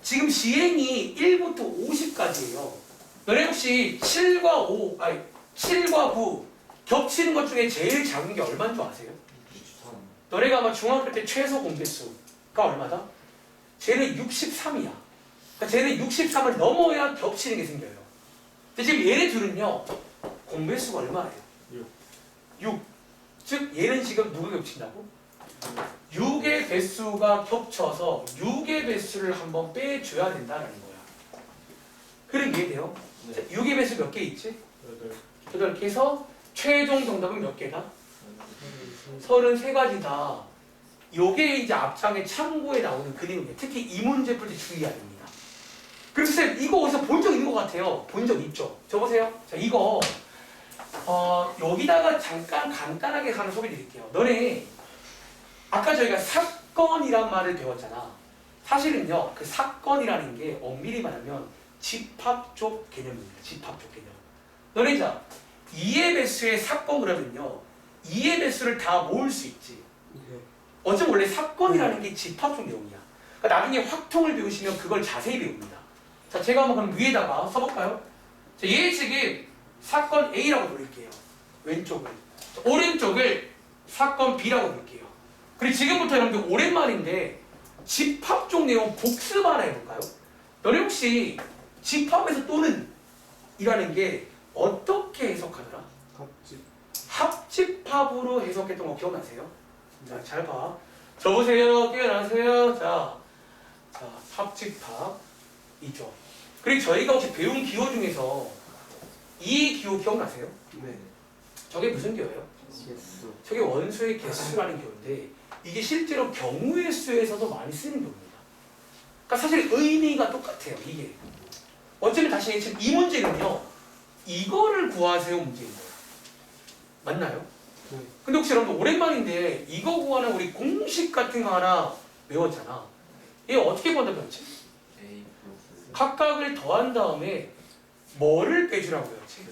지금 시행이 1부터 50까지예요. 너네 혹시 7과 9 겹치는 것 중에 제일 작은 게 얼마인 줄 아세요? 너네가 아마 중학교 때 최소 공개수가 얼마다? 쟤는 63이야. 그러니까 쟤는 63을 넘어야 겹치는 게 생겨요. 근데 지금 얘네 둘은요 공배수가 얼마예요? 6. 즉 얘는 지금 누구 겹친다고? 6의 배수가 겹쳐서 6의 배수를 한번 빼줘야 된다는 거야. 그럼 이해돼요? 네. 자, 6의 배수 몇 개 있지? 8개에서 최종 정답은 몇 개다? 33가지다. 요게 이제 앞장에 참고에 나오는 그 내용이에요. 특히 이 문제 풀 때 주의해야 됩니다. 그럼 쌤 이거 어디서 본 적 있는 것 같아요. 본 적 있죠? 저 보세요. 자 이거 여기다가 잠깐 간단하게 하나 소개 드릴게요. 너네 아까 저희가 사건이란 말을 배웠잖아. 사실은요, 그 사건이라는 게 엄밀히 말하면 집합적 개념입니다. 집합적 개념. 너네 자, 2의 배수의 사건 그러면요, 2의 배수를 다 모을 수 있지. 어차피 원래 사건이라는 게 집합적 내용이야. 그러니까 나중에 확통을 배우시면 그걸 자세히 배웁니다. 자, 제가 한번 그럼 위에다가 써볼까요? 자, 얘 지금 사건 A라고 부를게요. 왼쪽을. 자, 오른쪽을 사건 B라고 부를게요. 그리고 지금부터 여러분들 오랜만인데 집합적 내용 복습 하나 해볼까요? 너네 혹시 집합에서 또는 이라는 게 어떻게 해석하더라? 합집합으로 해석했던 거 기억나세요? 자, 잘 봐. 저 보세요. 깨어나세요. 자, 합집합이죠. 그리고 저희가 혹시 배운 기호 중에서 이 기호 기억나세요? 네. 저게 무슨 기호예요? 개수. 저게 원수의 개수라는 기호인데 이게 실제로 경우의 수에서도 많이 쓰는 기호입니다. 그러니까 사실 의미가 똑같아요. 이게. 어쩌면 다시 지금 이 문제는요. 이거를 구하세요 문제인 거예요. 맞나요? 네. 근데 혹시 여러분 오랜만인데 이거 구하는 우리 공식 같은 거 하나 외웠잖아. 얘 어떻게 본다 배웠지? A 플러스 각각을 더한 다음에 뭐를 빼주라고 배웠지?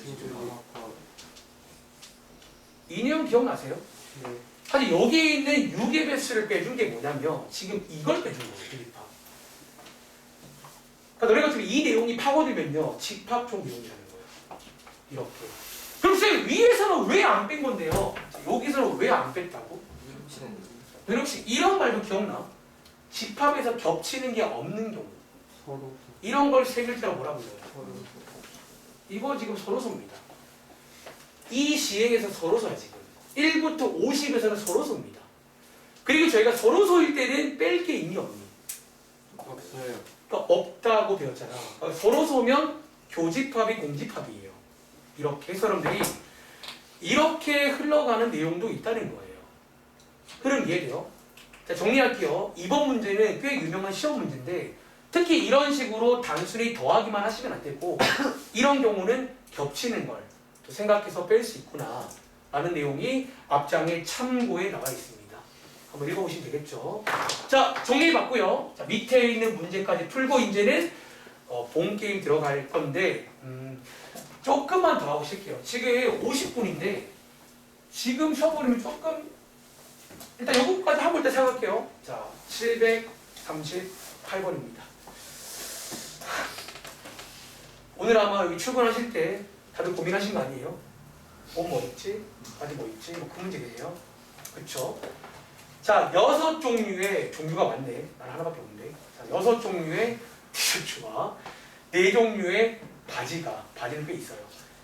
이 내용 기억나세요? 네. 사실 여기에 있는 6의 배수를 빼준 게 뭐냐면 지금 이걸 빼준 거예요. 비립합. 그러니까 너네 같은 이 내용이 파고들면요. 집합적 내용이라는 거예요. 이렇게. 그럼 쌤 위에서는 왜 안 뺀 건데요? 여기서는 왜 안 뺐다고? 너네 혹시 이런 말도 기억나? 집합에서 겹치는 게 없는 경우. 서로 이런 걸 세 글자로 뭐라고 해요? 서로 이거 지금 서로소입니다. 이 시행에서 서로소야 지금. 1부터 50에서는 서로소입니다. 그리고 저희가 서로소일 때는 뺄 게 있니 없니? 없어요. 그러니까 없다고 배웠잖아. 그러니까 서로소면 교집합이 공집합이에요. 이렇게 사람들이 이렇게 흘러가는 내용도 있다는 거예요. 흐름 이해돼요? 자, 정리할게요. 이번 문제는 꽤 유명한 시험 문제인데 특히 이런 식으로 단순히 더하기만 하시면 안 되고 이런 경우는 겹치는 걸 또 생각해서 뺄 수 있구나 라는 내용이 앞장에 참고에 나와 있습니다. 한번 읽어보시면 되겠죠. 자, 정리해봤고요. 자, 밑에 있는 문제까지 풀고 이제는 본 게임 들어갈 건데 조금만 더 하고 쉴게요. 지금 50분인데 지금 쉬어버리면 조금 일단 요거까지 하고 일단 생각할게요. 자, 738번입니다. 오늘 아마 여기 출근하실 때 다들 고민하신 거 아니에요? 옷 뭐 입지? 바지 뭐 입지? 뭐 그 문제겠네요. 그쵸? 자, 6종류의 종류가 많네. 난 하나밖에 없는데. 자, 6종류의 티셔츠와 4종류의 바지는 꽤 있어요.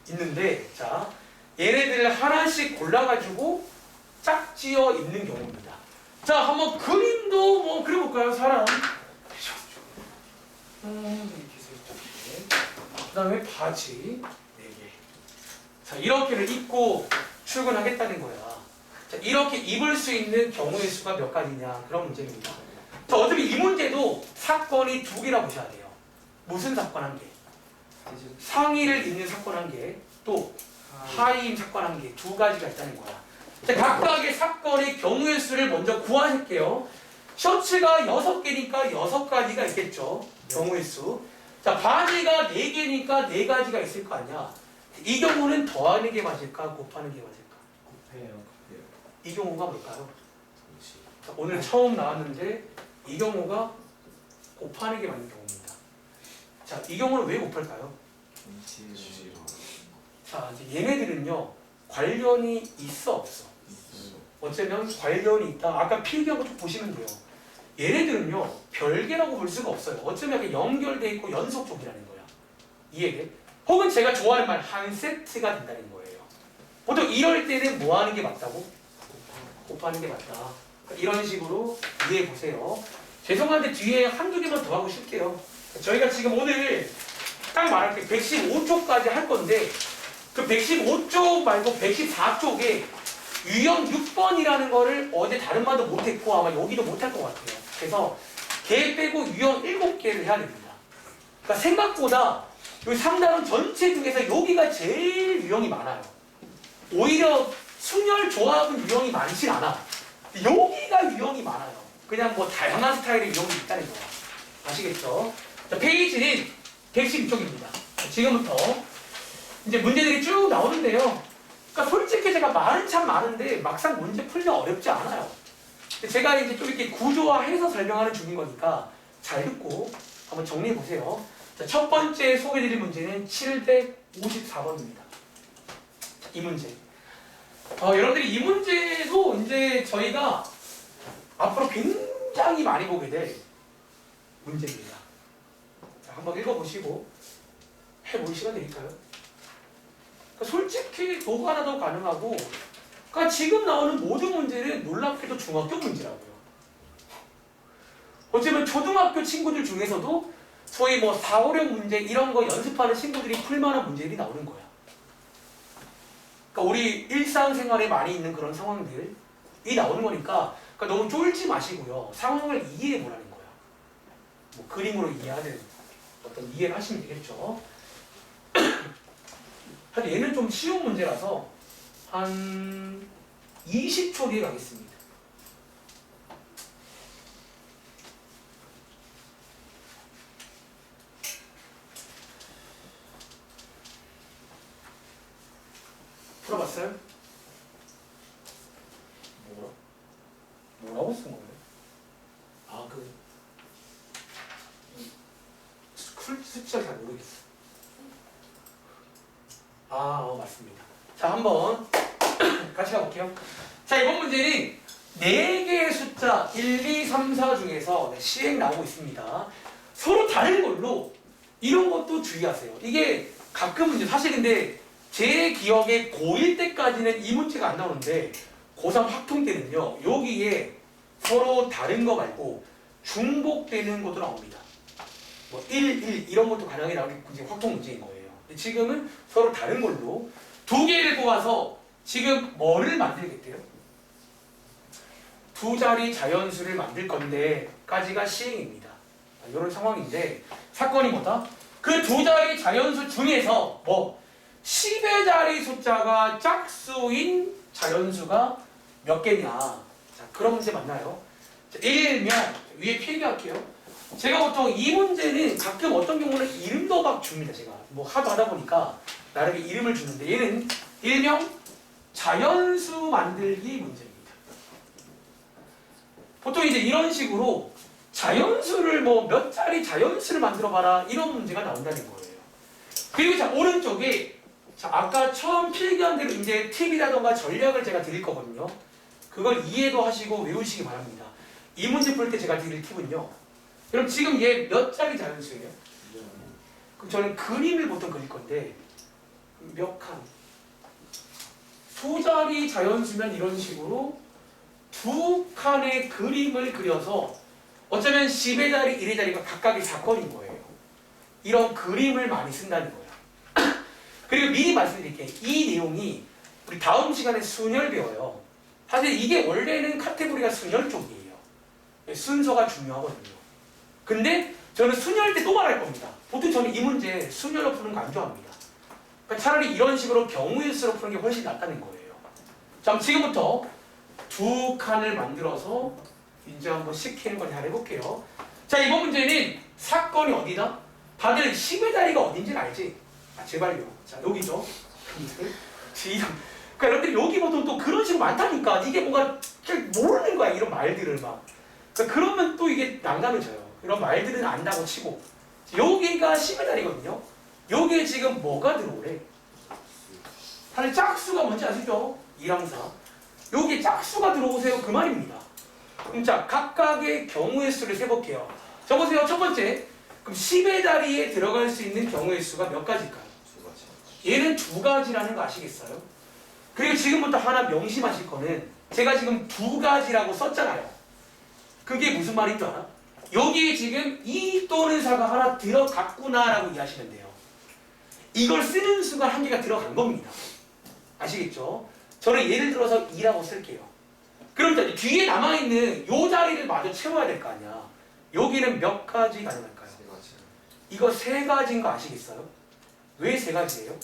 있는데, 자, 얘네들을 하나씩 골라가지고 짝지어 입는 경우입니다. 자, 한번 그림도 뭐 그려볼까요? 사람. 그 다음에 바지 4개. 자, 이렇게를 입고 출근하겠다는 거야. 자, 이렇게 입을 수 있는 경우의 수가 몇 가지냐 그런 문제입니다. 자, 어차피 이 문제도 사건이 2개라 보셔야 돼요. 무슨 사건 1개? 상의를 입는 사건 1개, 또 하의인 사건 1개, 2가지가 있다는 거야. 자, 각각의 사건의 경우의 수를 먼저 구하실게요. 셔츠가 6개니까 6가지가 있겠죠. 경우의 수. 자, 바지가 4개니까 4가지가 있을 거 아니야. 이 경우는 더하는 게 맞을까? 곱하는 게 맞을까? 곱해요. 이 경우가 뭘까요? 자, 오늘 처음 나왔는데 이 경우가 곱하는 게 맞는 경우입니다. 자, 이 경우는 왜 곱할까요? 자, 이제 얘네들은요 관련이 있어 없어? 어쩌면 관련이 있다. 아까 필기하고 좀 보시면 돼요. 얘네들은요 별개라고 볼 수가 없어요. 어쩌면 약간 연결돼 있고 연속적이라는 거야. 이해돼? 혹은 제가 좋아하는 말 한 세트가 된다는 거예요. 보통 이럴 때는 뭐 하는 게 맞다고? 곱하는 게 맞다. 이런 식으로 이해해 보세요. 죄송한데 뒤에 한두 개만 더 하고 쉴게요. 저희가 지금 오늘 딱 말할게 115쪽까지 할 건데 그 115쪽 말고 114쪽에 유형 6번이라는 거를 어제 다른 말도 못했고 아마 여기도 못할 것 같아요. 그래서 걔 빼고 유형 7개를 해야 됩니다. 그러니까 생각보다 이 3단원 전체 중에서 여기가 제일 유형이 많아요. 오히려 순열 조합은 유형이 많진 않아. 여기가 유형이 많아요. 그냥 뭐 다양한 스타일의 유형이 있다는 거야. 아시겠죠? 자, 페이지는 112쪽입니다. 지금부터 이제 문제들이 쭉 나오는데요. 그러니까 솔직히 제가 말은 참 많은데 막상 문제 풀면 어렵지 않아요. 제가 이제 좀 이렇게 구조화해서 설명하는 중인 거니까 잘 듣고 한번 정리해 보세요. 자, 첫 번째 소개드릴 문제는 754번입니다. 이 문제. 여러분들이 이 문제도 이제 저희가 앞으로 굉장히 많이 보게 될 문제입니다. 자, 한번 읽어보시고 해볼 시간 드릴까요? 그러니까 솔직히 노가다도 가능하고, 그러니까 지금 나오는 모든 문제는 놀랍게도 중학교 문제라고요. 어쩌면 초등학교 친구들 중에서도 소위 뭐 4, 5령 문제 이런 거 연습하는 친구들이 풀만한 문제들이 나오는 거야. 그러니까 우리 일상생활에 많이 있는 그런 상황들이 나오는 거니까, 그러니까 너무 쫄지 마시고요. 상황을 이해해 보라는 거야. 뭐 그림으로 이해하는 어떤 이해를 하시면 되겠죠. 사실 얘는 좀 쉬운 문제라서 한 20초 뒤에 가겠습니다. 풀어봤어요? 뭐라고 쓴 거예요? 아, 숫자 잘 모르겠어. 맞습니다. 자, 한번 같이 가볼게요. 자, 이번 문제는 4개의 숫자 1, 2, 3, 4 중에서 시행 나오고 있습니다. 서로 다른 걸로 이런 것도 주의하세요. 이게 가끔은 이제 사실 근데 제 기억에 고1 때까지는 이 문제가 안 나오는데 고3 확통 때는요. 여기에 서로 다른 거 말고 중복되는 것도 나옵니다. 뭐 1 이런 것도 가능하게 나오는 게 확통 문제인 거예요. 근데 지금은 서로 다른 걸로 2개를 뽑아서 지금 뭐를 만들겠대요? 2자리 자연수를 만들 건데 까지가 시행입니다. 이런 상황인데 사건이 뭐다? 그 2자리 자연수 중에서 뭐 10의 자리 숫자가 짝수인 자연수가 몇 개냐. 자, 그런 문제 맞나요? 자, 일명 위에 필기할게요. 제가 보통 이 문제는 가끔 어떤 경우는 이름도 막 줍니다. 제가 뭐 하도 하다 보니까 나름의 이름을 주는데 얘는 일명 자연수 만들기 문제입니다. 보통 이제 이런 식으로 자연수를 뭐 몇 자리 자연수를 만들어 봐라 이런 문제가 나온다는 거예요. 그리고 자 오른쪽에 자 아까 처음 필기한 대로 이제 팁이라던가 전략을 제가 드릴 거거든요. 그걸 이해도 하시고 외우시기 바랍니다. 이 문제 풀 때 제가 드릴 팁은요. 그럼 지금 얘 몇 자리 자연수예요? 그럼 저는 그림을 보통 그릴 건데 몇 칸? 2자리 자연수면 이런 식으로 2칸의 그림을 그려서 어쩌면 10의 자리, 1의 자리가 각각의 사건인 거예요. 이런 그림을 많이 쓴다는 거예요. 그리고 미리 말씀드릴게요. 이 내용이 우리 다음 시간에 순열 배워요. 사실 이게 원래는 카테고리가 순열 쪽이에요. 순서가 중요하거든요. 근데 저는 순열 때 또 말할 겁니다. 보통 저는 이 문제 순열로 푸는 거 안 좋아합니다. 그러니까 차라리 이런 식으로 경우의 수로 푸는 게 훨씬 낫다는 거예요. 자, 그럼 지금부터 2칸을 만들어서 이제 한번 시키는 걸 잘 해볼게요. 자, 이번 문제는 사건이 어디다? 다들 10의 자리가 어딘지는 알지? 아, 제발요. 자, 여기죠. 그러니까 여러분들이 여기 보통 또 그런 식으로 많다니까. 이게 뭔가 모르는 거야. 이런 말들을 막. 그러니까 그러면 또 이게 난감해져요. 이런 말들은 안다고 치고. 여기가 10의 자리거든요. 여기에 지금 뭐가 들어오래? 사실 짝수가 뭔지 아시죠? 2랑 4. 여기에 짝수가 들어오세요. 그 말입니다. 그럼 자, 각각의 경우의 수를 세볼게요. 자, 보세요. 첫 번째. 그럼 10의 자리에 들어갈 수 있는 경우의 수가 몇 가지일까요? 2가지. 얘는 2가지라는 거 아시겠어요? 그리고 지금부터 하나 명심하실 거는 제가 지금 2가지라고 썼잖아요. 그게 무슨 말인 줄 알아? 여기에 지금 2 또는 4가 하나 들어갔구나라고 이해하시면 돼요. 이걸 쓰는 순간 한 개가 들어간 겁니다. 아시겠죠? 저는 예를 들어서 2라고 쓸게요. 그럼 이제 뒤에 남아있는 요 자리를 마저 채워야 될 거 아니야. 여기는 몇 가지 가능할까요? 3가지. 이거 3가지인 거 아시겠어요? 왜 3가지예요?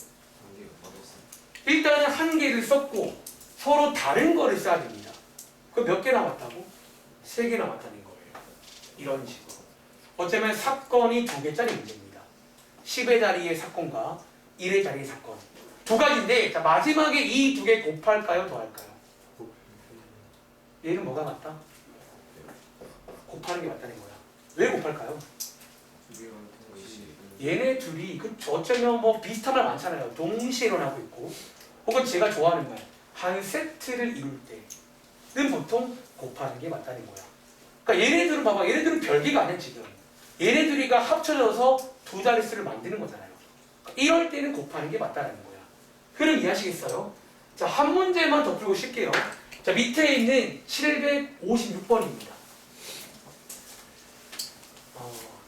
일단은 한 개를 썼고 서로 다른 거를 써야 됩니다. 그럼 몇 개 남았다고? 3개 남았다는 거예요. 이런 식으로. 어쩌면 사건이 2개짜리 문제입니다. 10의 자리의 사건과 1의 자리의 사건. 두 가지인데 자, 마지막에 이 2개 곱할까요? 더할까요? 얘는 뭐가 맞다? 곱하는 게 맞다는 거야. 왜 곱할까요? 얘네 둘이 그 어쩌면 뭐 비슷한 말 많잖아요. 동시에 일어나고 있고 혹은 제가 좋아하는 말 한 세트를 이룰 때는 보통 곱하는 게 맞다는 거야. 그러니까 얘네들은 봐봐. 얘네들은 별개가 아니야 지금. 얘네들이가 합쳐져서 두 자릿수를 만드는 거잖아요. 그러니까 이럴 때는 곱하는 게 맞다는 거야. 흐름 이해하시겠어요? 자, 한 문제만 더 풀고 쉴게요. 자, 밑에 있는 756번입니다.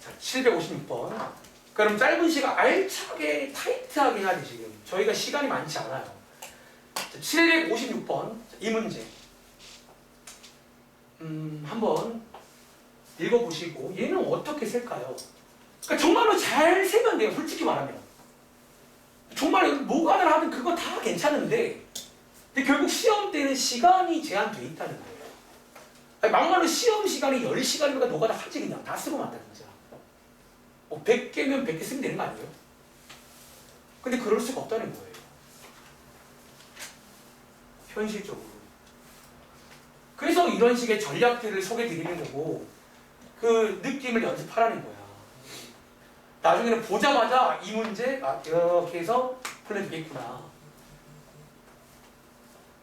자, 756번. 그럼 짧은 시간 알차게 타이트하게 해야 돼 지금. 저희가 시간이 많지 않아요. 자, 756번 이 문제 한번 읽어보시고 얘는 어떻게 쓸까요? 그러니까 정말로 잘 세면 돼요. 솔직히 말하면 정말 뭐가 하든 그거 다 괜찮은데 근데 결국 시험 때는 시간이 제한돼 있다는 거예요. 아니, 막말로 시험 시간이 10시간이니까 너가 다 하지 그냥 다 쓰고 만다는 거잖아. 100개면 100개 쓰면 되는 거 아니에요? 근데 그럴 수가 없다는 거예요. 현실적으로. 그래서 이런 식의 전략들을 소개해 드리는 거고 그 느낌을 연습하라는 거야. 나중에는 보자마자 이 문제 이렇게 해서 풀려주겠구나.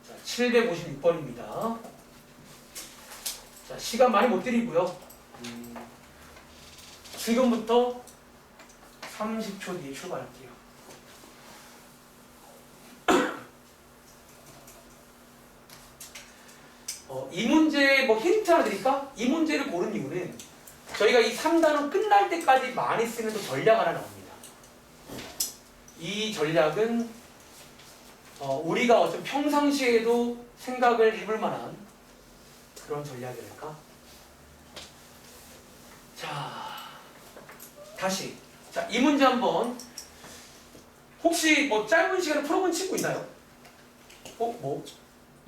자, 756번입니다. 자, 시간 많이 못 드리고요. 지금부터 30초 뒤에 출발할게요. 이 문제 뭐 힌트 하나 드릴까? 이 문제를 고른 이유는 저희가 이 3단원 끝날 때까지 많이 쓰는 또 전략 하나 나옵니다. 이 전략은 우리가 어떤 평상시에도 생각을 해볼 만한 그런 전략이랄까? 자, 다시. 자, 이 문제 한번 혹시 뭐 짧은 시간에 풀어본 친구 있나요? 뭐?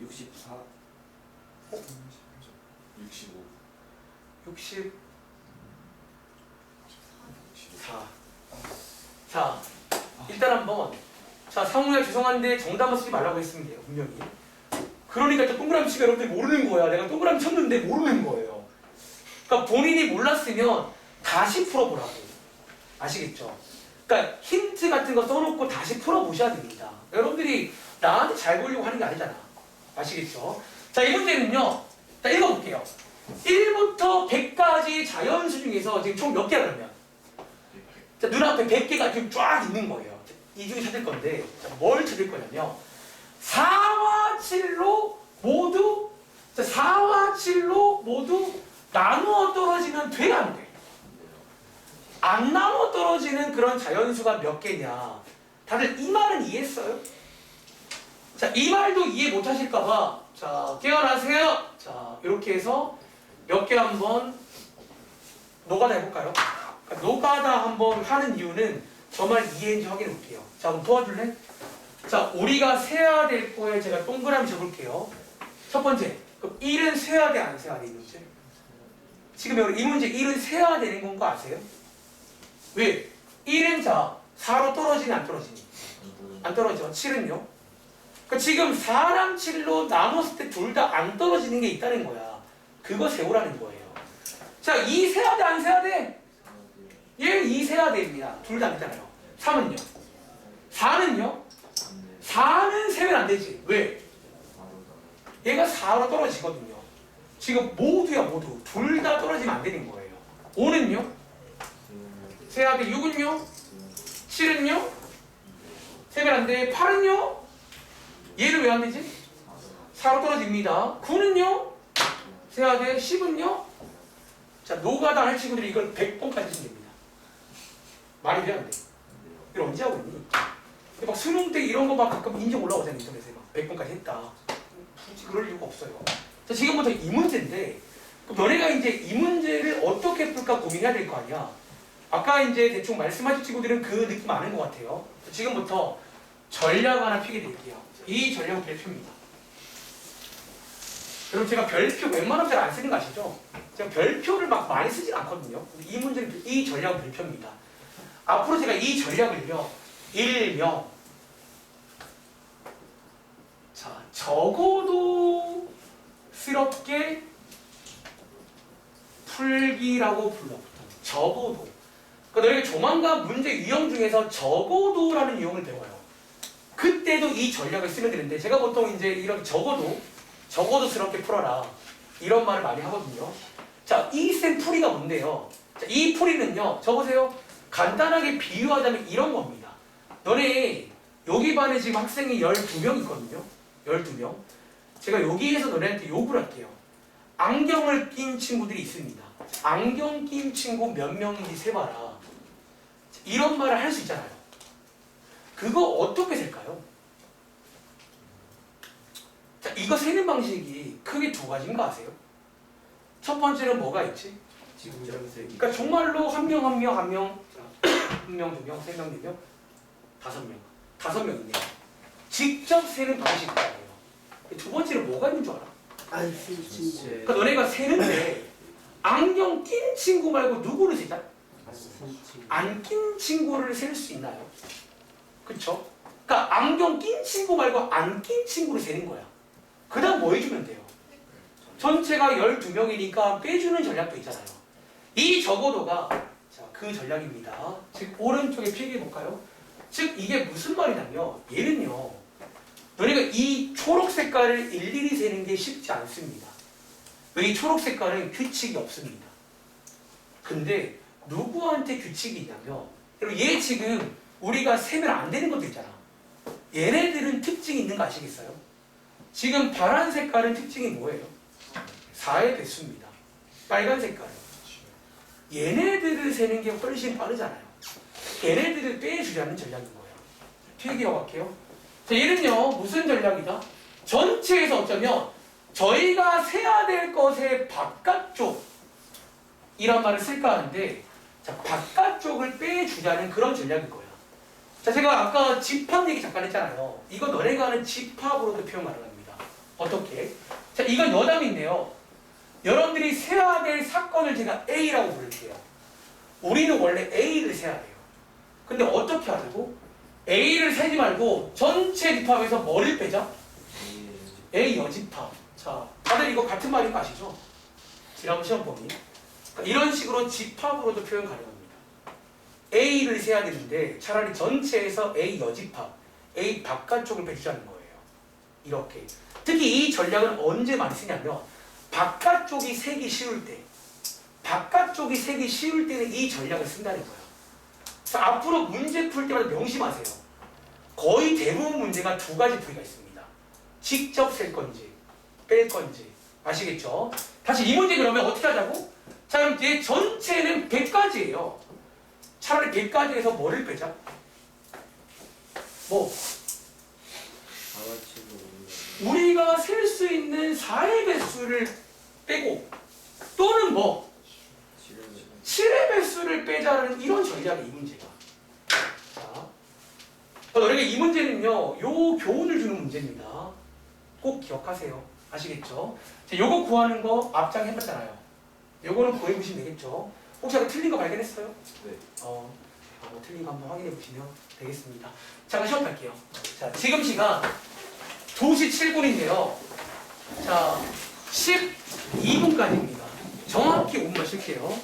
64 65 64. 자, 일단 한번 자, 상우야 죄송한데 정답만 쓰지 말라고 했으면 돼요. 분명히. 그러니까 저 동그라미 치가 여러분들이 모르는 거야. 내가 동그라미 쳤는데 모르는 거예요. 그러니까 본인이 몰랐으면 다시 풀어보라고. 아시겠죠? 그러니까 힌트 같은 거 써놓고 다시 풀어보셔야 됩니다. 여러분들이 나한테 잘 보려고 하는 게 아니잖아. 아시겠죠? 자, 이 문제는요. 자, 읽어볼게요. 1부터 100까지 자연수 중에서 지금 총 몇 개야 그러면? 자, 눈앞에 100개가 지금 쫙 있는 거예요. 이 중에 찾을 건데 자, 뭘 찾을 거냐면 4와 7로 모두 자, 4와 7로 모두 나누어 떨어지면 돼, 안 돼? 안 나누어 떨어지는 그런 자연수가 몇 개냐? 다들 이 말은 이해했어요? 자, 이 말도 이해 못 하실까봐 자, 깨어나세요. 자, 이렇게 해서 몇 개 한번 노가다 해볼까요? 그러니까 노가다 한번 하는 이유는 정말 이해인지 확인해 볼게요. 자, 그럼 도와줄래? 자, 우리가 세야 될 거에 제가 동그라미 줘볼게요. 첫 번째, 그럼 1은 세야 돼, 안 세야 돼, 이 문제? 지금 여기 이 문제 1은 세야 되는 건 거 아세요? 왜? 1은 자, 4로 떨어지니 안 떨어지니? 안 떨어져. 7은요? 그러니까 지금 4랑 7로 나눴을 때 둘 다 안 떨어지는 게 있다는 거야. 그거 세우라는 거예요. 자, 2 세야 돼, 안 세야 돼? 예, 2 세야 됩니다. 둘 다 안 되잖아요. 3은요? 4는요? 4는 세면 안 되지. 왜? 얘가 4로 떨어지거든요. 지금 모두야, 모두. 둘 다 떨어지면 안 되는 거예요. 5는요? 세야 돼. 6은요? 7은요? 세면 안 돼. 8은요? 얘는 왜 안 되지? 4로 떨어집니다. 9는요? 세야 돼. 10은요? 자, 노가다 할 친구들이 이걸 100번까지 쓰면 됩니다. 말이 돼, 안 돼? 이걸 언제 하고 있니? 근데 막 수능 때 이런 거 막 가끔 인증 올라오잖아요. 인터넷에 막 100번까지 했다. 굳이 그럴 이유가 없어요. 자, 지금부터 이 문제인데 너네가 이제 이 문제를 어떻게 풀까 고민해야 될 거 아니야. 아까 이제 대충 말씀하신 친구들은 그 느낌 아는 것 같아요. 지금부터 전략 하나 피게 드릴게요. 이 전략은 별표입니다. 여러분 제가 별표 웬만하면 잘 안 쓰는 거 아시죠? 제가 별표를 막 많이 쓰진 않거든요. 근데 이 문제는 이 전략은 별표입니다. 앞으로 제가 이 전략을요. 일명 자 적어도 스럽게 풀기라고 불러붙어요. 적어도. 그러니까 너희가 조만간 문제 유형 중에서 적어도라는 유형을 배워요. 그때도 이 전략을 쓰면 되는데 제가 보통 이제 이렇게 적어도스럽게 풀어라 이런 말을 많이 하거든요. 자, 이 셈 풀이가 뭔데요? 자, 이 풀이는요. 적으세요. 간단하게 비유하자면 이런 겁니다. 너네 여기 반에 지금 학생이 12명 있거든요. 12명. 제가 여기에서 너네한테 요구를 할게요. 안경을 낀 친구들이 있습니다. 안경 낀 친구 몇 명인지 세봐라. 이런 말을 할 수 있잖아요. 그거 어떻게 셀까요? 자, 이거 세는 방식이 크게 두 가지인 거 아세요? 첫 번째는 뭐가 있지? 지구점 세기. 그러니까 정말로 한 명, 두 명, 세 명, 네 명, 5명. 5명이네요. 직접 세는 방식이 있어요. 두 번째는 뭐가 있는 줄 알아? 안 쓴 친구. 그러니까 너네가 세는데 안경 낀 친구 말고 누구를 세자? 안 쓴 친구. 안 낀 친구를 셀 수 있나요? 그쵸? 그러니까 안경 낀 친구 말고 안 낀 친구를 세는 거야. 그 다음 뭐 해주면 돼요? 전체가 12명이니까 빼주는 전략도 있잖아요. 이 적어도가 자, 그 전략입니다. 즉 오른쪽에 필기해볼까요? 즉 이게 무슨 말이냐면 얘는요. 너희가 이 초록 색깔을 일일이 세는 게 쉽지 않습니다. 왜 이 초록 색깔은 규칙이 없습니다. 근데 누구한테 규칙이 있냐면 여러분 얘 지금 우리가 세면 안 되는 것도 있잖아. 얘네들은 특징이 있는 거 아시겠어요? 지금 파란 색깔은 특징이 뭐예요? 4의 배수입니다. 빨간 색깔은 얘네들을 세는 게 훨씬 빠르잖아요. 얘네들을 빼주자는 전략인 거예요. 뒤에 기억할게요. 자, 얘는요 무슨 전략이다? 전체에서 어쩌면 저희가 세야 될 것의 바깥쪽 이란 말을 쓸까 하는데 자, 바깥쪽을 빼주자는 그런 전략일 거예요. 자, 제가 아까 집합 얘기 잠깐 했잖아요. 이거 너네가 하는 집합으로도 표현 가능합니다. 어떻게? 자, 이건 여담인데요. 여러분들이 세야 될 사건을 제가 A라고 부를게요. 우리는 원래 A를 세야 돼요. 근데 어떻게 하자고? A를 세지 말고 전체 집합에서 뭐를 빼자? A 여집합. 자, 다들 이거 같은 말인 거 아시죠? 지난번 시험 범위. 이런 식으로 집합으로도 표현 가능합니다. A를 세야 되는데 차라리 전체에서 A 여집합, A 바깥쪽을 빼주자는 거예요. 이렇게. 특히 이 전략은 언제 많이 쓰냐면 바깥쪽이 세기 쉬울 때, 바깥쪽이 세기 쉬울 때는 이 전략을 쓴다는 거예요. 자, 앞으로 문제 풀 때마다 명심하세요. 거의 대부분 문제가 두 가지 부위가 있습니다. 직접 셀 건지, 뺄 건지. 아시겠죠? 다시 이 문제 그러면 어떻게 하자고? 자, 그럼 얘 전체는 100가지예요. 차라리 100가지에서 뭐를 빼자? 뭐? 우리가 셀 수 있는 4의 배수를 빼고 또는 뭐? 7의 배수를 빼자는 이런 전략이 이 문제가. 자, 너에게 이 문제는요, 요 교훈을 주는 문제입니다. 꼭 기억하세요. 아시겠죠? 자, 요거 구하는 거 앞장 해봤잖아요. 요거는 구해보시면 되겠죠? 혹시 아까 틀린 거 발견했어요? 네. 뭐 틀린 거 한번 확인해 보시면 되겠습니다. 잠깐 시험할게요. 자, 지금 시간 2시 7분인데요. 자, 12분까지입니다. 정확히 5분만 쉴게요.